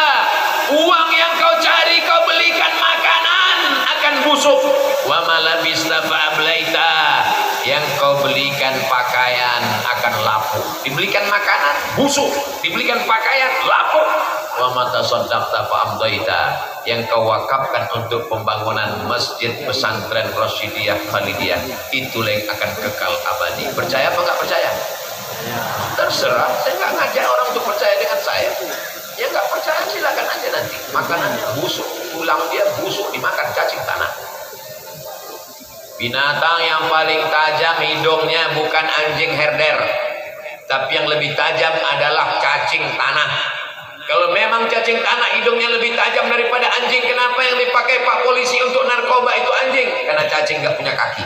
uang yang kau cari kau belikan makanan akan busuk. Wa malabista fa'ablaita, yang kau belikan pakaian akan lapuk. Dibelikan makanan busuk, dibelikan pakaian lapuk. Wa mata saddaqta fa'amdaita, yang kau wakafkan untuk pembangunan masjid pesantren Rasyidiyah Khalidiyah, itulah yang akan kekal abadi. Percaya apa nggak percaya? Terserah, saya nggak ngajak orang untuk percaya dengan saya. Ya nggak percaya silakan aja, nanti makanannya busuk, tulang dia busuk dimakan cacing tanah. Binatang yang paling tajam hidungnya bukan anjing herder, tapi yang lebih tajam adalah cacing tanah. Kalau memang cacing tanah hidungnya lebih tajam daripada anjing, kenapa yang dipakai Pak Polisi untuk narkoba itu anjing? Karena cacing nggak punya kaki.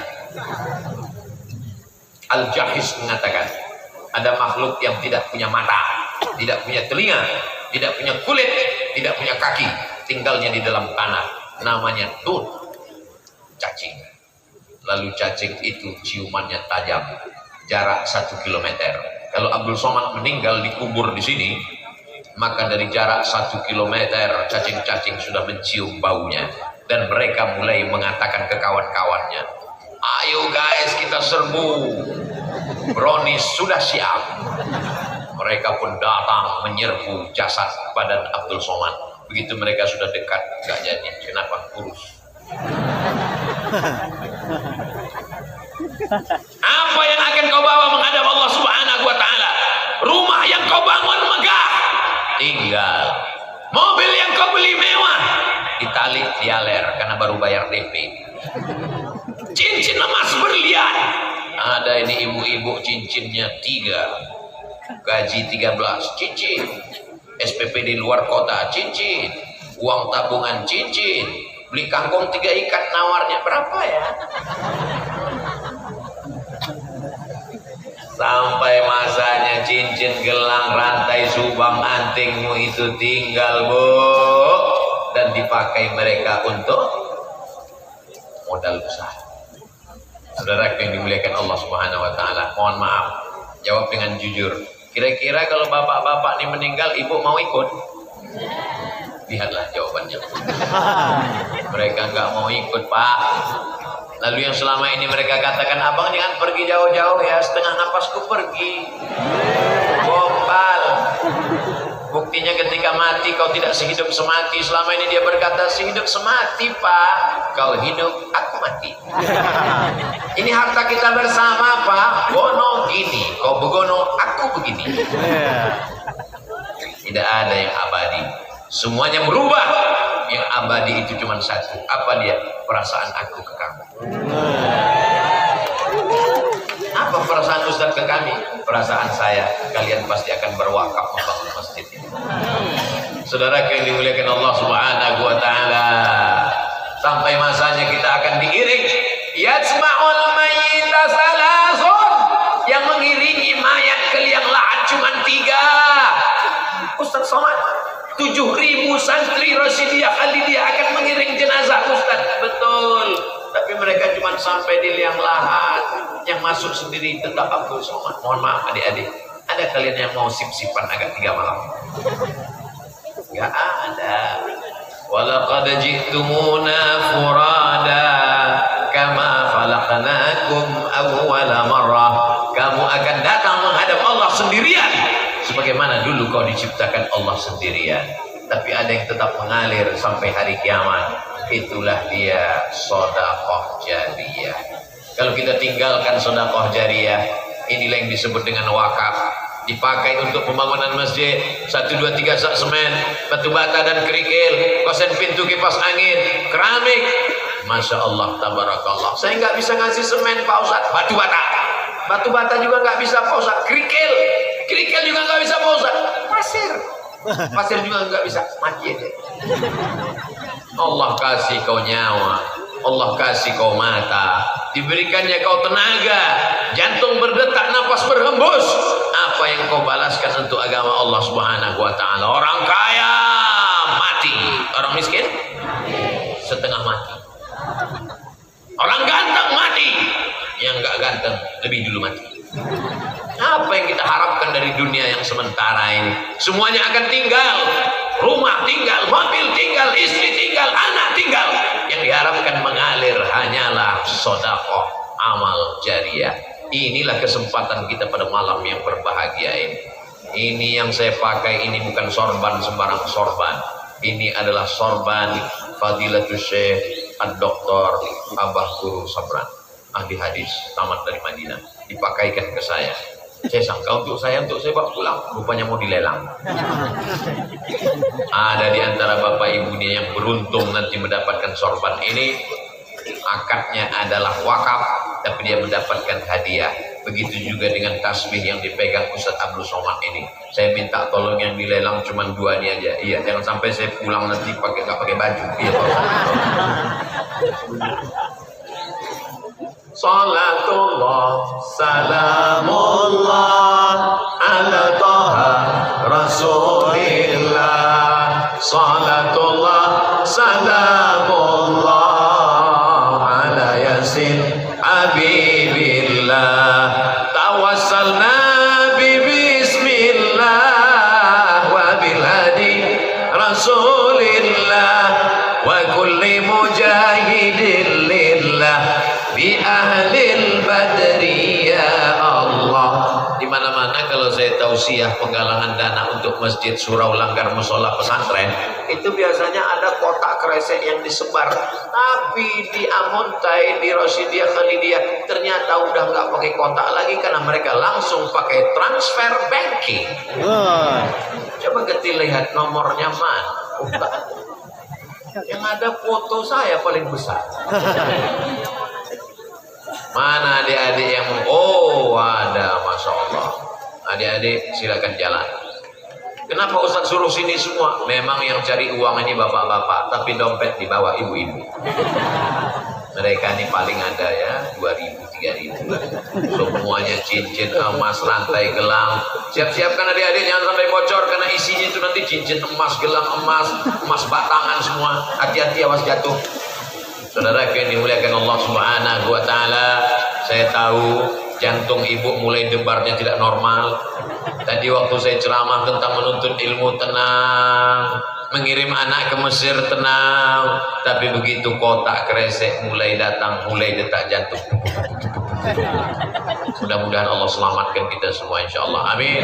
Al-Jahiz mengatakan, ada makhluk yang tidak punya mata, tidak punya telinga, tidak punya kulit, tidak punya kaki, tinggalnya di dalam tanah, namanya tun, cacing. Lalu cacing itu ciumannya tajam, jarak 1 kilometer. Kalau Abdul Somad meninggal dikubur di sini, maka dari jarak 1 kilometer cacing-cacing sudah mencium baunya, dan mereka mulai mengatakan ke kawan-kawannya, ayo guys kita serbu, brownies sudah siap. Mereka pun datang menyerbu jasad badan Abdul Somad. Begitu mereka sudah dekat, gak jadi. Kenapa? Kurus. Apa yang akan kau bawa menghadap Allah Subhanahu wa ta'ala? Rumah yang kau bangun megah, tinggal. Mobil yang kau beli mewah, ditalik dialer karena baru bayar DP. Cincin emas berlian, ada ini ibu-ibu cincinnya 3, gaji 13 cincin, SPP di luar kota cincin, uang tabungan cincin, beli kangkung 3 ikat nawarnya berapa ya? Sampai masanya cincin, gelang, rantai, subang, antingmu itu tinggal, Bu, dan dipakai mereka untuk modal usaha. Saudara yang dimuliakan Allah Subhanahu wa ta'ala, mohon maaf, jawab dengan jujur. Kira-kira kalau bapak-bapak ini meninggal, ibu mau ikut? Lihatlah jawabannya. Mereka nggak mau ikut, Pak. Lalu yang selama ini mereka katakan, abang jangan pergi jauh-jauh ya, setengah napasku pergi. Gopal. Buktinya ketika mati kau tidak sehidup semati. Selama ini dia berkata sehidup semati, Pak. Kau hidup, aku mati. Ini harta kita bersama, Pak. Gono gini, kau begono, aku begini. Tidak ada yang abadi. Semuanya berubah. Yang abadi itu cuma satu. Apa dia? Perasaan aku ke kamu. Apa perasaan Ustaz ke kami? Perasaan saya, kalian pasti akan berwakaf membangun masjid ini. Saudara yang dimuliakan Allah Subhanahu wa ta'ala, sampai masanya kita akan diiring. Yatsma'ul mayyita salasun, yang mengiringi mayat ke liang lahat cuma 3. Ustaz Somad, 7.000 santri Rasidiyah Khalidiyah akan mengiring jenazah Ustaz. Betul, tapi mereka cuma sampai di liang lahat. Yang masuk sendiri tetap Abdul Somad. Mohon maaf adik-adik, ada kalian yang mau sip-sipan agak 3 malam? Gak ada. Walaqad ji'tumuna furada kama khalaqnakum awwala marrah. Kamu akan datang menghadap Allah sendirian, sebagaimana dulu kau diciptakan Allah sendirian. Tapi ada yang tetap mengalir sampai hari kiamat. Itulah dia sedekah jariyah. Kalau kita tinggalkan sedekah jariyah, inilah yang disebut dengan wakaf. Dipakai untuk pembangunan masjid, 1, 2, 3 sak semen, batu bata dan kerikil, kosen pintu, kipas angin, keramik. Masya Allah, tabarakallah. Saya nggak bisa ngasih semen, Pak Ustadz. Batu bata, batu bata juga nggak bisa, Pak Ustadz. Kerikil, kerikil juga nggak bisa, Pak Ustadz. Pasir, pasir juga nggak bisa. Mati aja. Allah kasih kau nyawa, Allah kasih kau mata, diberikannya kau tenaga, jantung berdetak, nafas berhembus. Apa yang kau balaskan untuk agama Allah Subhanahu wa ta'ala? Orang kaya mati, orang miskin setengah mati. Orang ganteng mati, yang gak ganteng lebih dulu mati. Apa yang kita harapkan dari dunia yang sementara ini? Semuanya akan tinggal. Rumah tinggal, mobil tinggal, istri tinggal, anak tinggal. Yang diharapkan mengalir hanyalah sedekah amal jariyah. Inilah kesempatan kita pada malam yang berbahagia ini. Ini yang saya pakai ini bukan sorban sembarang sorban. Ini adalah sorban Fadilatul Syekh Ad-Doktor Abah Guru Sabran, ahli hadis tamat dari Madinah. Dipakaikan ke saya. Saya sangka untuk saya bawa pulang, rupanya mau dilelang. Ada di antara bapak ibunya yang beruntung nanti mendapatkan sorban ini. Akadnya adalah wakaf, tapi dia mendapatkan hadiah. Begitu juga dengan tasbih yang dipegang Ustaz Abdul Somad ini. Saya minta tolong yang dilelang cuma 2 ini aja. Iya, jangan sampai saya pulang nanti nggak pakai baju. Iya, Pak Ustaz. Salatullah, salamullah ala taha rasulillah. Salatullah, salamullah ala yasin habibillah. Tawassalna bi bismillah wa bil hadi rasulillah wa kulli mujahidin lillah bi ahlil badri ya Allah. Di mana-mana kalau saya tausiah penggalangan dana untuk Masjid Surau Langgar Musola Pesantren, itu biasanya ada kotak kresek yang disebar. Tapi di Amuntai, di Rosidiyah Khalidiyah ternyata udah nggak pakai kotak lagi karena mereka langsung pakai transfer banking. Coba kita lihat nomornya mana? Yang ada foto saya paling besar. Mana adik-adik yang ada, Masya Allah. Adik-adik silakan jalan. Kenapa Ustaz suruh sini semua? Memang yang cari uang ini bapak-bapak, tapi dompet dibawa ibu-ibu. Mereka ini paling ada ya 2.000, 3.000. Semuanya cincin emas, rantai gelang. Siap-siapkan adik-adik jangan sampai bocor karena isinya itu nanti cincin emas, gelang emas, emas batangan semua. Hati-hati awas jatuh. Saudara yang dimuliakan Allah Subhanahu wa taala, saya tahu jantung ibu mulai debarnya tidak normal. Tadi waktu saya ceramah tentang menuntut ilmu, tenang, mengirim anak ke Mesir, tenang, tapi begitu kotak kresek mulai datang, mulai detak jantung. Mudah-mudahan Allah selamatkan kita semua insyaallah. Amin.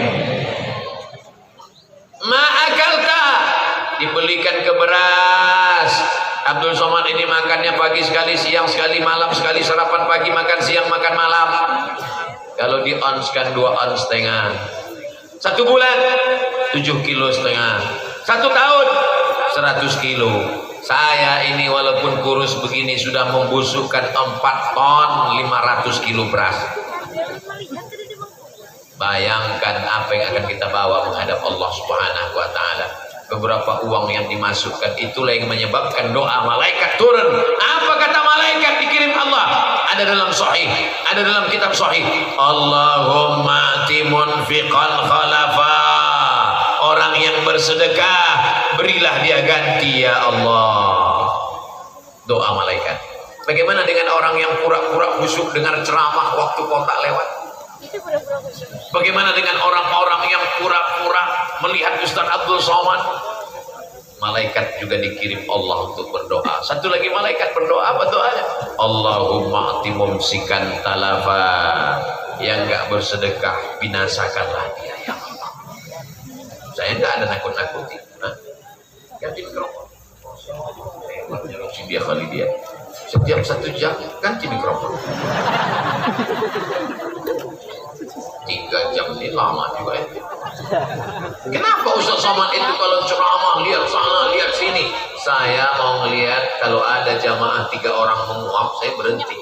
Ma'akalta, dibelikan ke beras. Abdul Somad ini makannya pagi sekali, siang sekali, malam sekali, sarapan pagi, makan siang, makan malam. Kalau di ons kan 2 ons setengah. 1 bulan 7,5 kilo. 1 tahun 100 kilo. Saya ini walaupun kurus begini sudah membusukkan 4 ton 500 kilo beras. Bayangkan apa yang akan kita bawa menghadap Allah Subhanahu wa taala. Beberapa uang yang dimasukkan itulah yang menyebabkan doa malaikat turun. Apa kata malaikat dikirim Allah? Ada dalam sahih, ada dalam kitab sahih. Allahumma timunfiqan khalafa. Orang yang bersedekah berilah dia ganti ya Allah. Doa malaikat. Bagaimana dengan orang yang pura-pura khusyuk dengar ceramah waktu kotak lewat? Bagaimana dengan orang-orang yang pura-pura melihat Ustaz Abdul Somad? Malaikat juga dikirim Allah untuk berdoa. Satu lagi malaikat berdoa, apa doanya? Allahumma atimumsikan talafa. Yang enggak bersedekah binasakanlah dia ya Allah. Saya enggak ada nakut-nakuti. Ganti mikrofon. Hebatnya Rosidiyah Khalidiyah. Setiap 1 jam ganti mikrofon. 3 jam ini lama juga ya. Kenapa Ustaz Somad itu kalau ceramah lihat sana lihat sini? Saya mau melihat kalau ada jamaah 3 orang menguap, saya berhenti.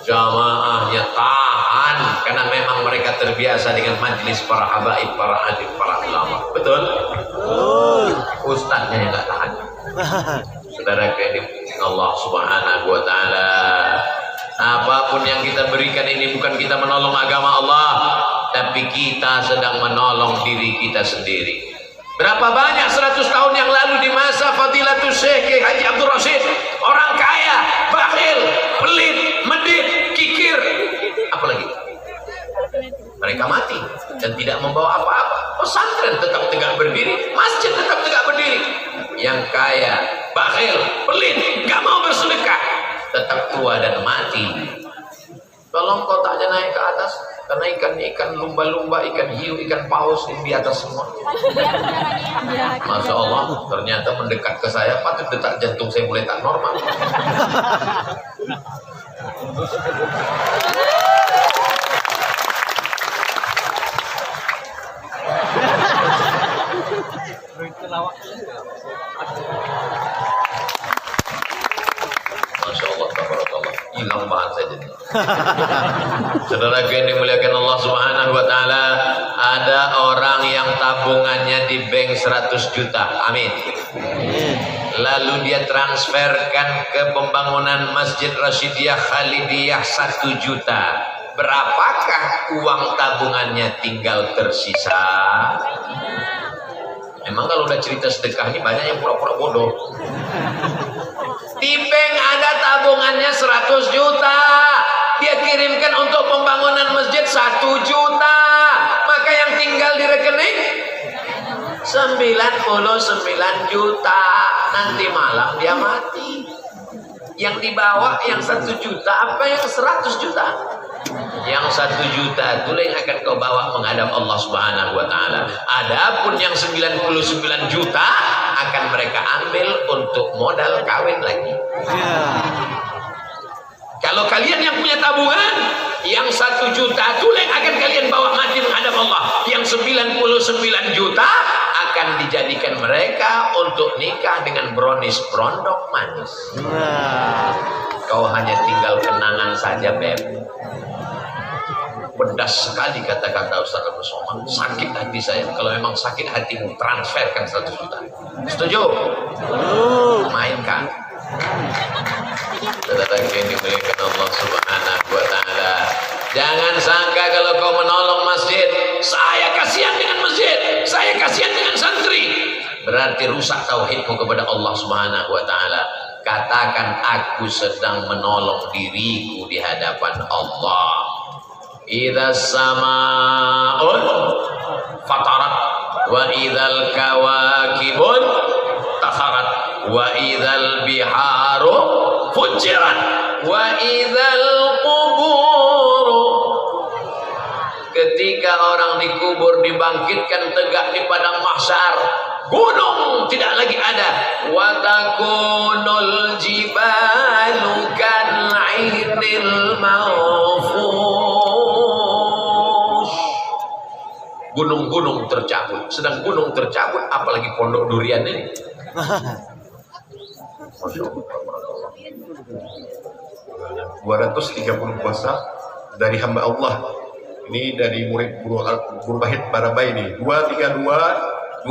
Jamaahnya tahan karena memang mereka terbiasa dengan majlis para habaib, para adib, para ulama. Betul? Ustaznya yang nggak tahan. Saudara kayak Allah Subhanahu wa taala. Apapun yang kita berikan ini bukan kita menolong agama Allah, tapi kita sedang menolong diri kita sendiri. Berapa banyak 100 tahun yang lalu di masa Fadilatul Syekh Haji Abdul Rashid, orang kaya, bakhil, pelit, medit, kikir, apalagi mereka mati dan tidak membawa apa-apa. Pesantren tetap tegak berdiri, masjid tetap tegak berdiri. Yang kaya, bakhil, pelit, gak mau bersedekah, tetap tua dan mati. Tolong kotaknya naik ke atas karena ikan lumba-lumba, ikan hiu, ikan paus ini di atas semua. Masya Allah, ternyata mendekat ke saya, patut detak jantung saya mulai tak normal. Masya Allah. tambahan saja. Saudara yang dimuliakan Allah Subhanahu wa taala, ada orang yang tabungannya di bank 100 juta. Amin. Lalu dia transferkan ke pembangunan Masjid Rasyidiyah Khalidiyah 1 juta. Berapakah uang tabungannya tinggal tersisa? Emang kalau udah cerita sedekah ini banyak yang pura-pura bodoh. Di bank ada tabungannya 100 juta. Dia kirimkan untuk pembangunan masjid 1 juta. Maka yang tinggal di rekening 99 juta. Nanti malam dia mati. Yang dibawa yang 1 juta apa yang 100 juta? Yang 1 juta itu yang akan kau bawa menghadap Allah Subhanahu wa taala. Adapun yang 99 juta akan mereka ambil untuk modal kawin lagi. Kalau kalian yang punya tabungan, yang 1 juta itu yang akan kalian bawa mati menghadap Allah. Yang 99 juta akan dijadikan mereka untuk nikah dengan brownies brondok manis. Kau hanya tinggal kenangan saja, Beb. Pedas sekali kata-kata Ustaz Abdul Somad. Sakit hati saya. Kalau memang sakit hatimu, transferkan 100 juta. Setuju? Mainkan. Saudara yang dimuliakan Allah Subhanahu wa taala, jangan sangka kalau kau menolong masjid, saya kasihan dengan masjid, saya kasihan dengan santri, berarti rusak tauhidmu kepada Allah Subhanahu wa taala. Katakan, aku sedang menolong diriku di hadapan Allah. Idza samaa'un fatarat wa idzal kawakibun tasarat wa idzal biharu fujirat wa idzal qubur. Ketika orang dikubur dibangkitkan tegak di padang mahsyar, gunung tidak lagi ada. Wa takunul jibalu kal'ainil mawfush. Gunung-gunung tercabut. Sedang gunung tercabut, apalagi pondok durian ini. 230 puasa dari hamba Allah. Ini dari murid Guru Bahid Barabai ini. 232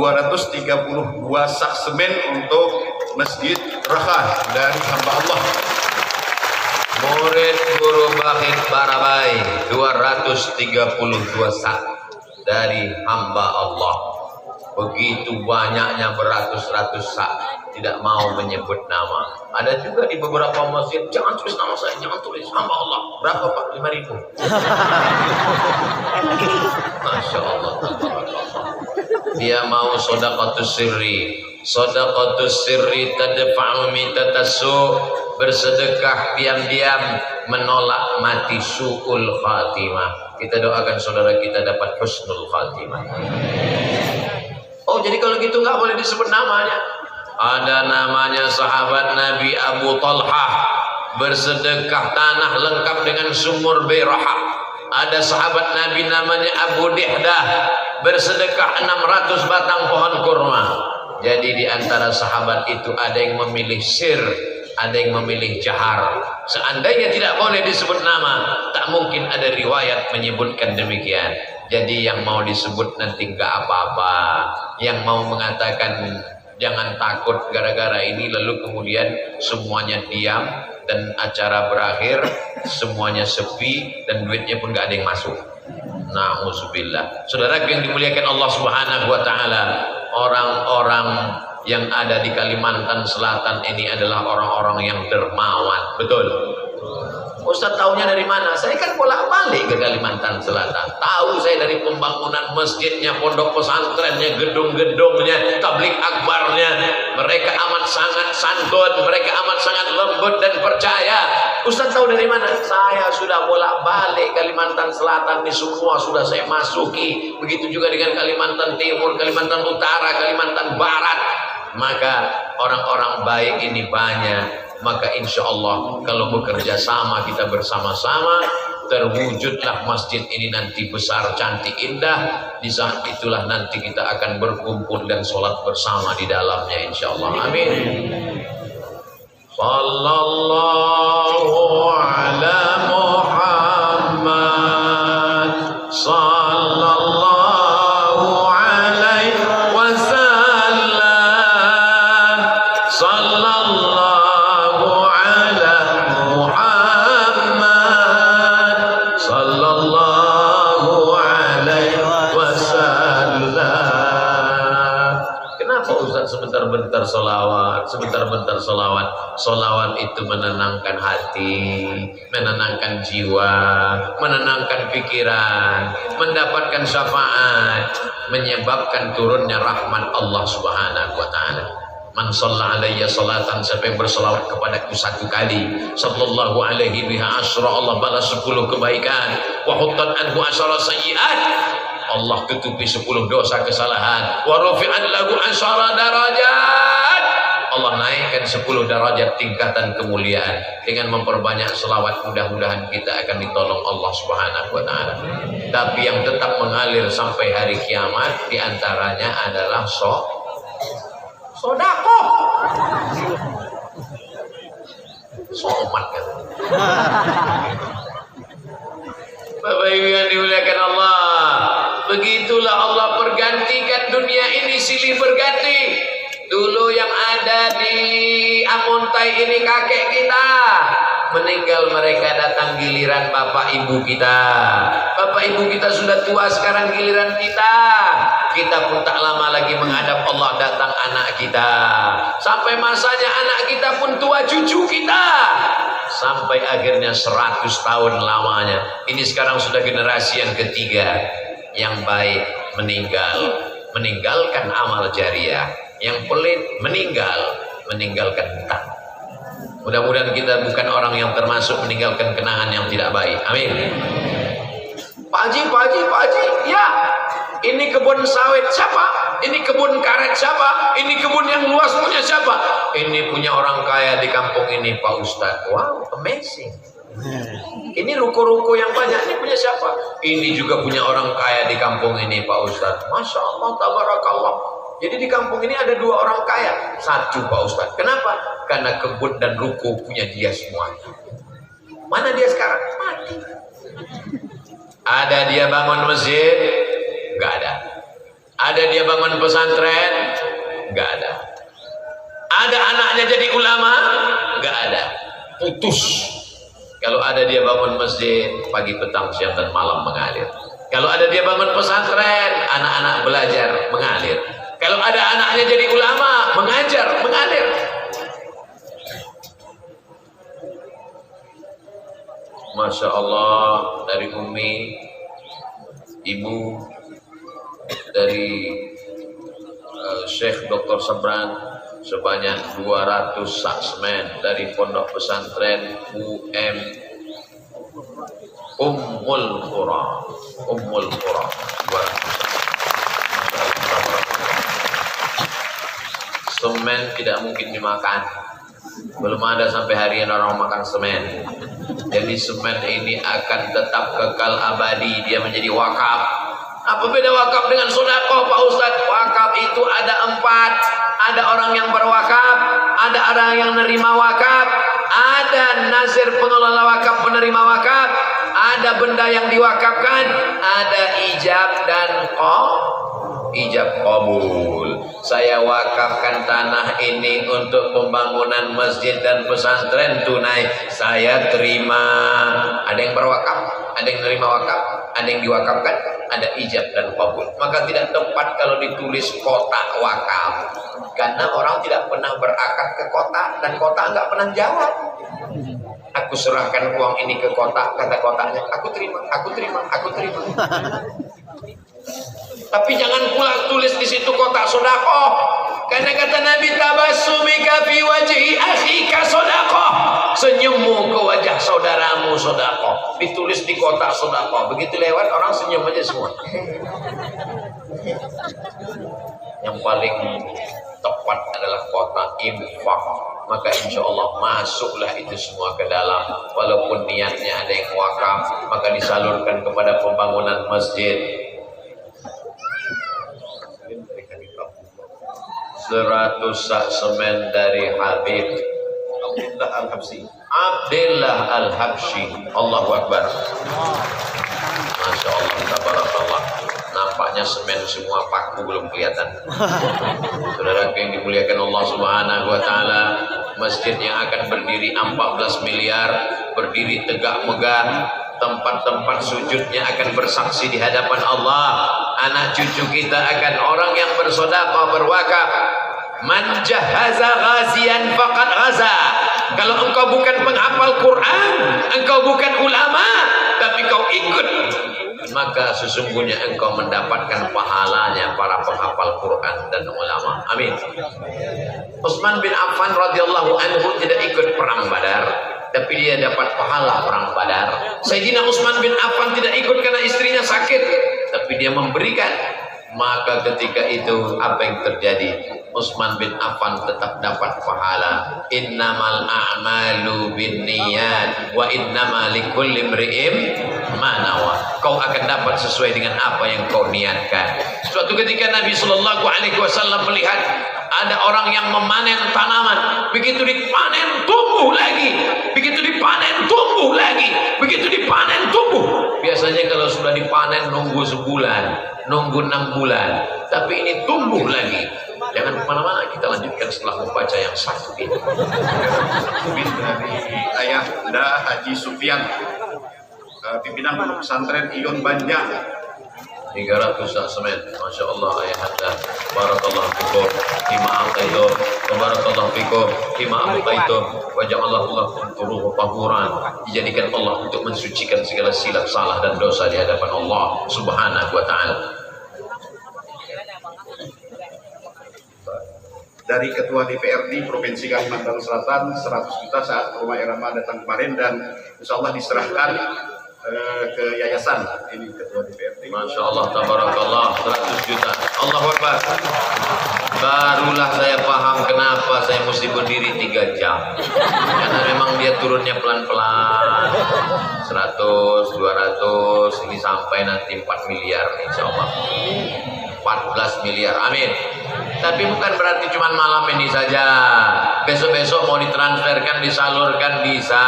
sak semen untuk Masjid Rakhah dari hamba Allah. Murid Guru Bahid Barabai 232 sak dari hamba Allah. Begitu banyaknya beratus-ratus sak, tidak mau menyebut nama. Ada juga di beberapa masjid, jangan tulis nama saya, jangan tulis hamba Allah. Berapa Pak? 5.000. Masya Allah. Dia mau sedekatus sirri. Sedekatus sirri tadfa'u mitatasu, bersedekah diam-diam menolak mati su'ul khatimah. Kita doakan saudara kita dapat husnul khatimah. Oh, jadi kalau gitu nggak boleh disebut namanya. Ada namanya sahabat Nabi Abu Talhah, bersedekah tanah lengkap dengan sumur Beirah. Ada sahabat Nabi namanya Abu Dihdah, bersedekah 600 batang pohon kurma. Jadi di antara sahabat itu ada yang memilih sir, ada yang memilih jahar. Seandainya tidak boleh disebut nama, tak mungkin ada riwayat menyebutkan demikian. Jadi yang mau disebut nanti nggak apa-apa, yang mau mengatakan jangan takut gara-gara ini, lalu kemudian semuanya diam dan acara berakhir, semuanya sepi dan duitnya pun nggak ada yang masuk. Na'udzubillah. Saudara yang dimuliakan Allah Subhanahu wa taala, orang-orang yang ada di Kalimantan Selatan ini adalah orang-orang yang dermawan. Betul? Ustaz tahunya dari mana? Saya kan bolak-balik ke Kalimantan Selatan. Tahu saya dari pembangunan masjidnya, pondok pesantrennya, gedung-gedungnya, tablik akbarnya. Mereka amat sangat santun, mereka amat sangat lembut dan percaya. Ustaz tahu dari mana? Saya sudah bolak-balik Kalimantan Selatan ini, semua sudah saya masuki. Begitu juga dengan Kalimantan Timur, Kalimantan Utara, Kalimantan Barat. Maka orang-orang baik ini banyak. Maka insya Allah kalau bekerja sama kita bersama-sama, terwujudlah masjid ini nanti besar, cantik, indah. Di saat itulah nanti kita akan berkumpul dan sholat bersama di dalamnya insya Allah. Amin. Sallallahu ala Muhammad. Sallallahu alaihi wasallam. Sallallahu ala Muhammad. Sallallahu alaihi wasallam. Kenapa Ustaz sebentar-bentar solawat, sebentar-bentar solawat? Solawat itu menenangkan hati, menenangkan jiwa, menenangkan pikiran, mendapatkan syafaat, menyebabkan turunnya rahmat Allah Subhanahu wa ta'ala. Man shalla alayya salatan, siapa yang berselawat kepadaku satu kali, sallallahu alaihi biha asyra, Allah balas 10 kebaikan, wa huttat anhu asyara sayyi'at, Allah tutupi 10 dosa kesalahan, wa rufi'an lahu asyara darajat, Allah naikkan 10 derajat tingkatan kemuliaan. Dengan memperbanyak selawat, mudah-mudahan kita akan ditolong Allah Subhanahu wa ta'ala. Tapi yang tetap mengalir sampai hari kiamat diantaranya adalah sodakoh. Somat kan. Bapak Ibu yang dimuliakan Allah, begitulah Allah pergantikan dunia ini silih berganti. Dulu yang ada di Amuntai ini kakek kita, meninggal mereka, datang giliran bapak ibu kita. Bapak ibu kita sudah tua, sekarang giliran kita. Kita pun tak lama lagi menghadap Allah, datang anak kita. Sampai masanya anak kita pun tua, cucu kita. Sampai akhirnya 100 tahun lamanya. Ini sekarang sudah generasi yang ketiga. Yang baik meninggal, meninggalkan amal jariah. Yang pelit meninggalkan hutang. Mudah-mudahan kita bukan orang yang termasuk meninggalkan kenangan yang tidak baik. Amin. Pak Haji, ya, ini kebun sawit siapa? Ini kebun karet siapa? Ini kebun yang luas punya siapa? Ini punya orang kaya di kampung ini, Pak Ustadz. Wow, amazing. Ini ruko-ruko yang banyak, ini punya siapa? Ini juga punya orang kaya di kampung ini, Pak Ustadz. Masya Allah, tabarakallah. Jadi di kampung ini ada 2 orang kaya, 1 Pak Ustadz. Kenapa? Karena kebun dan ruko punya dia semuanya. Mana dia sekarang? Mati. Ada dia bangun masjid? Enggak ada. Ada dia bangun pesantren? Enggak ada. Ada anaknya jadi ulama? Enggak ada. Putus. Kalau ada dia bangun masjid, pagi, petang, siang, dan malam mengalir. Kalau ada dia bangun pesantren, anak-anak belajar, mengalir. Kalau ada anaknya jadi ulama, mengajar, mengalir. Masya Allah, dari Umi, Ibu, dari Syekh Dr. Sabran, sebanyak 200 sak semen dari Pondok Pesantren Ummul Qura. 200. Semen tidak mungkin dimakan. Belum ada sampai hari ini orang makan semen. Jadi semen ini akan tetap kekal abadi. Dia menjadi wakaf. Apa beda wakaf dengan sedekah, Pak Ustadz? Wakaf itu ada 4. Ada orang yang berwakaf, ada orang yang menerima wakaf, ada nazir pengelola wakaf, penerima wakaf, ada benda yang diwakafkan, ada ijab dan ijab qabul. Saya wakafkan tanah ini untuk pembangunan masjid dan pesantren tunai. Saya terima. Ada yang berwakaf, ada yang menerima wakaf, ada yang diwakafkan, ada ijab dan qabul. Maka tidak tepat kalau ditulis kotak wakaf, karena orang tidak pernah berakad ke kotak dan kotak nggak pernah jawab. Aku serahkan uang ini ke kotak, kata kotaknya, aku terima, aku terima, aku terima. Tapi jangan pula tulis di situ kotak sedekah. Karena kata Nabi, tabassumika fi wajhi akhika sedekah. Senyummu ke wajah saudaramu sedekah. Ditulis di kotak sedekah. Begitu lewat orang senyum aja semua. Yang paling tepat adalah kotak infak. Maka insya Allah masuklah itu semua ke dalam. Walaupun niatnya ada yang wakaf, maka disalurkan kepada pembangunan masjid. 100 sak semen dari Habib Abdullah Al-Habsyi. Abdullah Al-Habsyi. Allahu Akbar. Masya Allah, tabarakallah. Nampaknya semen semua, paku belum kelihatan. Saudara yang dimuliakan Allah Subhanahu wa taala, masjid yang akan berdiri 14 miliar, berdiri tegak megah, tempat-tempat sujudnya akan bersaksi di hadapan Allah. Anak cucu kita akan orang yang bersedekah, berwakaf. Man jahaza ghazian faqad ghaza. Kalau engkau bukan penghafal Quran, engkau bukan ulama, tapi kau ikut, maka sesungguhnya engkau mendapatkan pahalanya para penghafal Quran dan ulama. Amin. Utsman bin Affan radhiyallahu anhu tidak ikut perang Badar, tapi dia dapat pahala perang Badar. Sayyidina Utsman bin Affan tidak ikut karena istrinya sakit, tapi dia memberikan. Maka ketika itu apa yang terjadi? Utsman bin Affan tetap dapat pahala. Innamal a'malu binniyat wa innamal likulli imri'in ma nawa. Kau akan dapat sesuai dengan apa yang kau niatkan. Suatu ketika Nabi sallallahu alaihi wasallam melihat ada orang yang memanen tanaman, begitu dipanen tumbuh lagi, begitu dipanen tumbuh lagi, begitu dipanen tumbuh. Biasanya kalau sudah dipanen nunggu sebulan, nunggu 6 bulan, tapi ini tumbuh lagi. Jangan kemana-mana, kita lanjutkan setelah membaca yang satu ini. Dari Ayahanda Haji Sufyan, pimpinan pondok pesantren Iyon Banjar. 300 sak semen. Masya Allah ayahanda. Barakallahu fikum fima ataitum wa barakallahu fikum fima ataitum wa ja'alallahu lakum turuhu tahuran. Dijadikan Allah untuk mensucikan segala silap, salah dan dosa di hadapan Allah Subhanahu wa taala. Dari Ketua DPRD Provinsi Kalimantan Selatan 100 juta saat rumah Irama datang kemarin, dan insya Allah diserahkan ke yayasan. Ini Ketua DPRD. Masya Allah, tabarakallah, 100 juta. Allahu Akbar. Barulah saya paham kenapa saya mesti berdiri 3 jam. Karena memang dia turunnya pelan-pelan. 100, 200, ini sampai nanti 4 miliar insya Allah. 14 miliar, amin. Tapi bukan berarti cuma malam ini saja. Besok-besok mau ditransferkan, disalurkan bisa.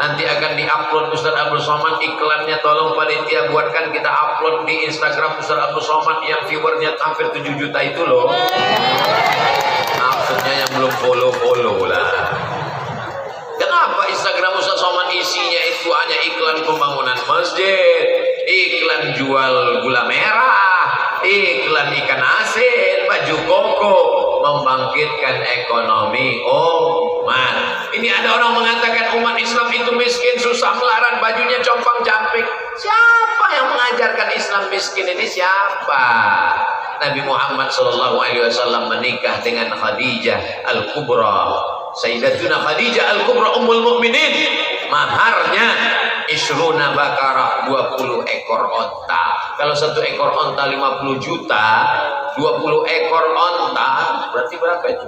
Nanti akan diupload Ustaz Abdul Somad, iklannya tolong panitia buatkan, kita upload di Instagram Ustaz Abdul Somad yang viewernya hampir 7 juta itu loh. Maksudnya yang belum follow lah. Kenapa Instagram Ustaz Somad isinya itu hanya iklan pembangunan masjid, iklan jual gula merah, iklan ikan asin, baju koko, membangkitkan ekonomi umat. Ini ada orang mengatakan umat Islam itu miskin, susah melarat, bajunya compang-camping. Siapa yang mengajarkan Islam miskin ini? Siapa? Nabi Muhammad SAW menikah dengan Khadijah Al-Kubra. Sayyidatuna Khadijah Al-Kubra Ummul Mukminin. Maharnya isruna bakarah, 20 ekor onta. Kalau 1 ekor onta 50 juta, 20 ekor onta berarti berapa itu?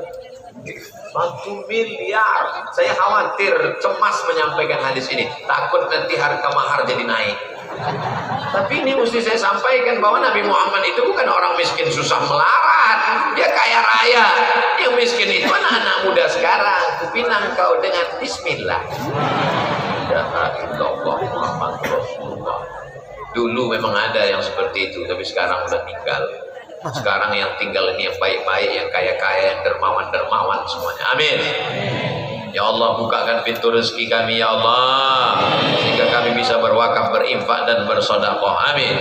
1 miliar. Saya khawatir, cemas menyampaikan hadis ini, takut nanti harga mahar jadi naik. Tapi ini mesti saya sampaikan bahwa Nabi Muhammad itu bukan orang miskin susah melarat, dia kaya raya. Yang miskin itu anak-anak muda sekarang. Kupinang kau dengan bismillah. Muhammad Rasulullah. Dulu memang ada yang seperti itu, tapi sekarang udah tinggal. Sekarang yang tinggal ini yang baik-baik, yang kaya-kaya, yang dermawan-dermawan semuanya. Amin. Ya Allah, bukakan pintu rezeki kami ya Allah, sehingga kami bisa berwakaf, berinfak dan bersedekah. Amin.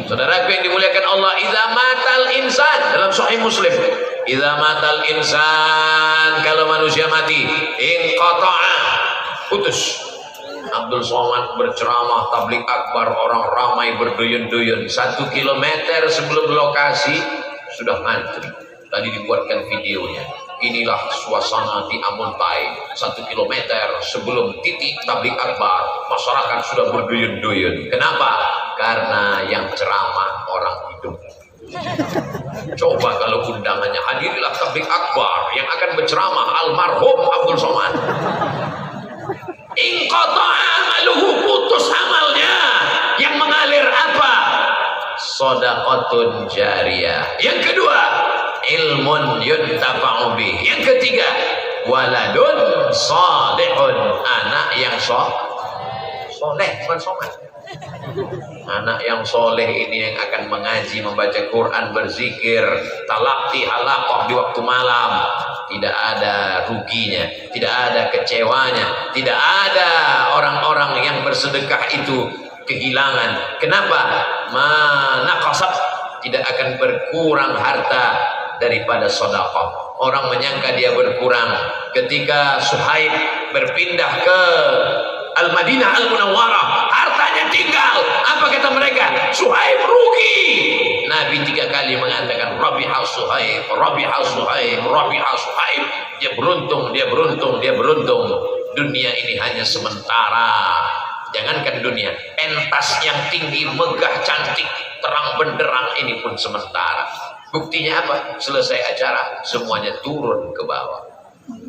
Saudaraku yang dimuliakan Allah, idza matal insan, dalam Sahih Muslim, idza matal insan, kalau manusia mati, inqata'a, putus. Abdul Somad berceramah tablik akbar, orang ramai berduyun-duyun. 1 kilometer sebelum lokasi sudah ngantri. Tadi dibuatkan videonya. Inilah suasana di Amuntai. 1 kilometer sebelum titik tablik akbar, masyarakat sudah berduyun-duyun. Kenapa? Karena yang ceramah orang hidup. Coba kalau undangannya, hadirilah tablik akbar yang akan berceramah almarhum Abdul Somad. Inqata'a amaluhu, putus amalnya. Yang mengalir apa? Shadaqatun jariyah. Yang kedua, ilmun yuntafa'u bih. Yang ketiga, waladun salihun, anak yang soleh, bukan somat. Anak yang soleh ini yang akan mengaji, membaca Quran, berzikir, talaqi, halaqah di waktu malam. Tidak ada ruginya, tidak ada kecewanya, tidak ada orang-orang yang bersedekah itu kehilangan. Kenapa? Manaqasat, tidak akan berkurang harta daripada sedekah. Orang menyangka dia berkurang ketika Suhaib berpindah ke Al-Madinah Al-Munawwarah, hartanya tinggal. Apa kata mereka? Suhaib rugi. Nabi 3 kali mengatakan Rabiha Suhaib, Rabiha Suhaib, Rabiha Suhaib. Dia beruntung, dia beruntung, dia beruntung. Dunia ini hanya sementara. Jangankan dunia, entas yang tinggi, megah, cantik, terang benderang ini pun sementara. Buktinya apa? Selesai acara, semuanya turun ke bawah.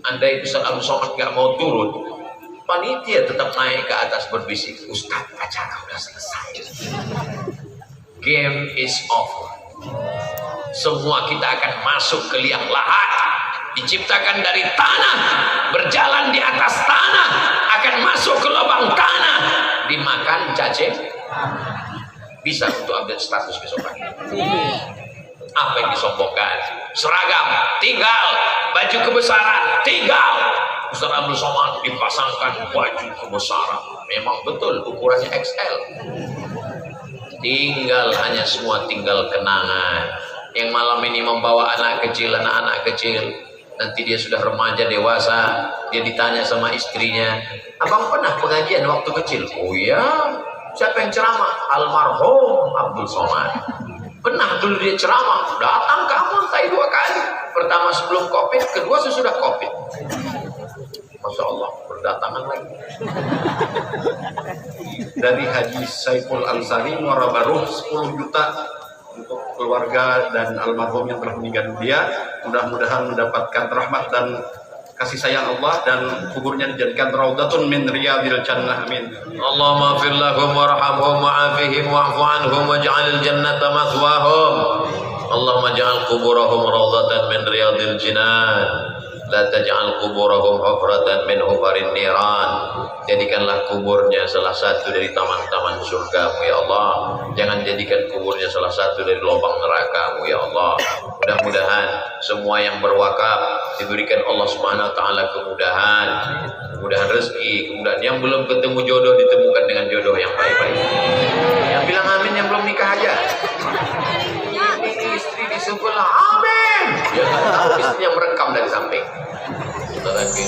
Andai Ustaz Abdul Somad gak mau turun, panitia tetap naik ke atas berbisik, Ustaz, acara udah selesai. Game is over. Semua kita akan masuk ke liang lahat, diciptakan dari tanah, berjalan di atas tanah, akan masuk ke lubang tanah, dimakan cacing. Bisa untuk update status besok pagi. Apa yang disombongkan? Seragam tinggal, baju kebesaran tinggal. Ustaz Abdul Somad dipasangkan baju kebesaran, memang betul ukurannya XL. Tinggal, hanya semua tinggal kenangan. Yang malam ini membawa anak kecil, anak-anak kecil, nanti dia sudah remaja dewasa, dia ditanya sama istrinya, abang pernah pengajian waktu kecil? Oh ya, siapa yang ceramah? Almarhum Abdul Somad. Pernah dulu dia ceramah, datang kamu entah 2 kali. Pertama sebelum Covid, kedua sesudah Covid. Masya Allah, berdatangan lagi. Dari Haji Saiful Ansari Muara Baru 10 juta untuk keluarga dan almarhum yang telah meninggal dunia. Mudah-mudahan mendapatkan rahmat dan kasih sayang Allah, dan kuburnya dijadikan raudatun min riyadil jannah. Amin. Allahumma ighfir lahum warhamhum wa'afihim wa'fu anhum waj'alil jannata mathwahum. Allahumma ja'al kuburahum raudatan min riyadil jinan, la taj'al kuburahum hufratan min hufarin niran. Jadikanlah kuburnya salah satu dari taman-taman surgamu ya Allah. Jangan jadikan kuburnya salah satu dari lubang nerakamu ya Allah. Mudah-mudahan semua yang berwakaf diberikan Allah Subhanahu wa taala kemudahan, kemudahan rezeki, kemudahan. Yang belum ketemu jodoh ditemukan dengan jodoh yang baik-baik. Yang bilang amin yang belum nikah aja. Ini istri di sebelah, amin. Ya, tahu istrinya merekam dari samping. Kita lagi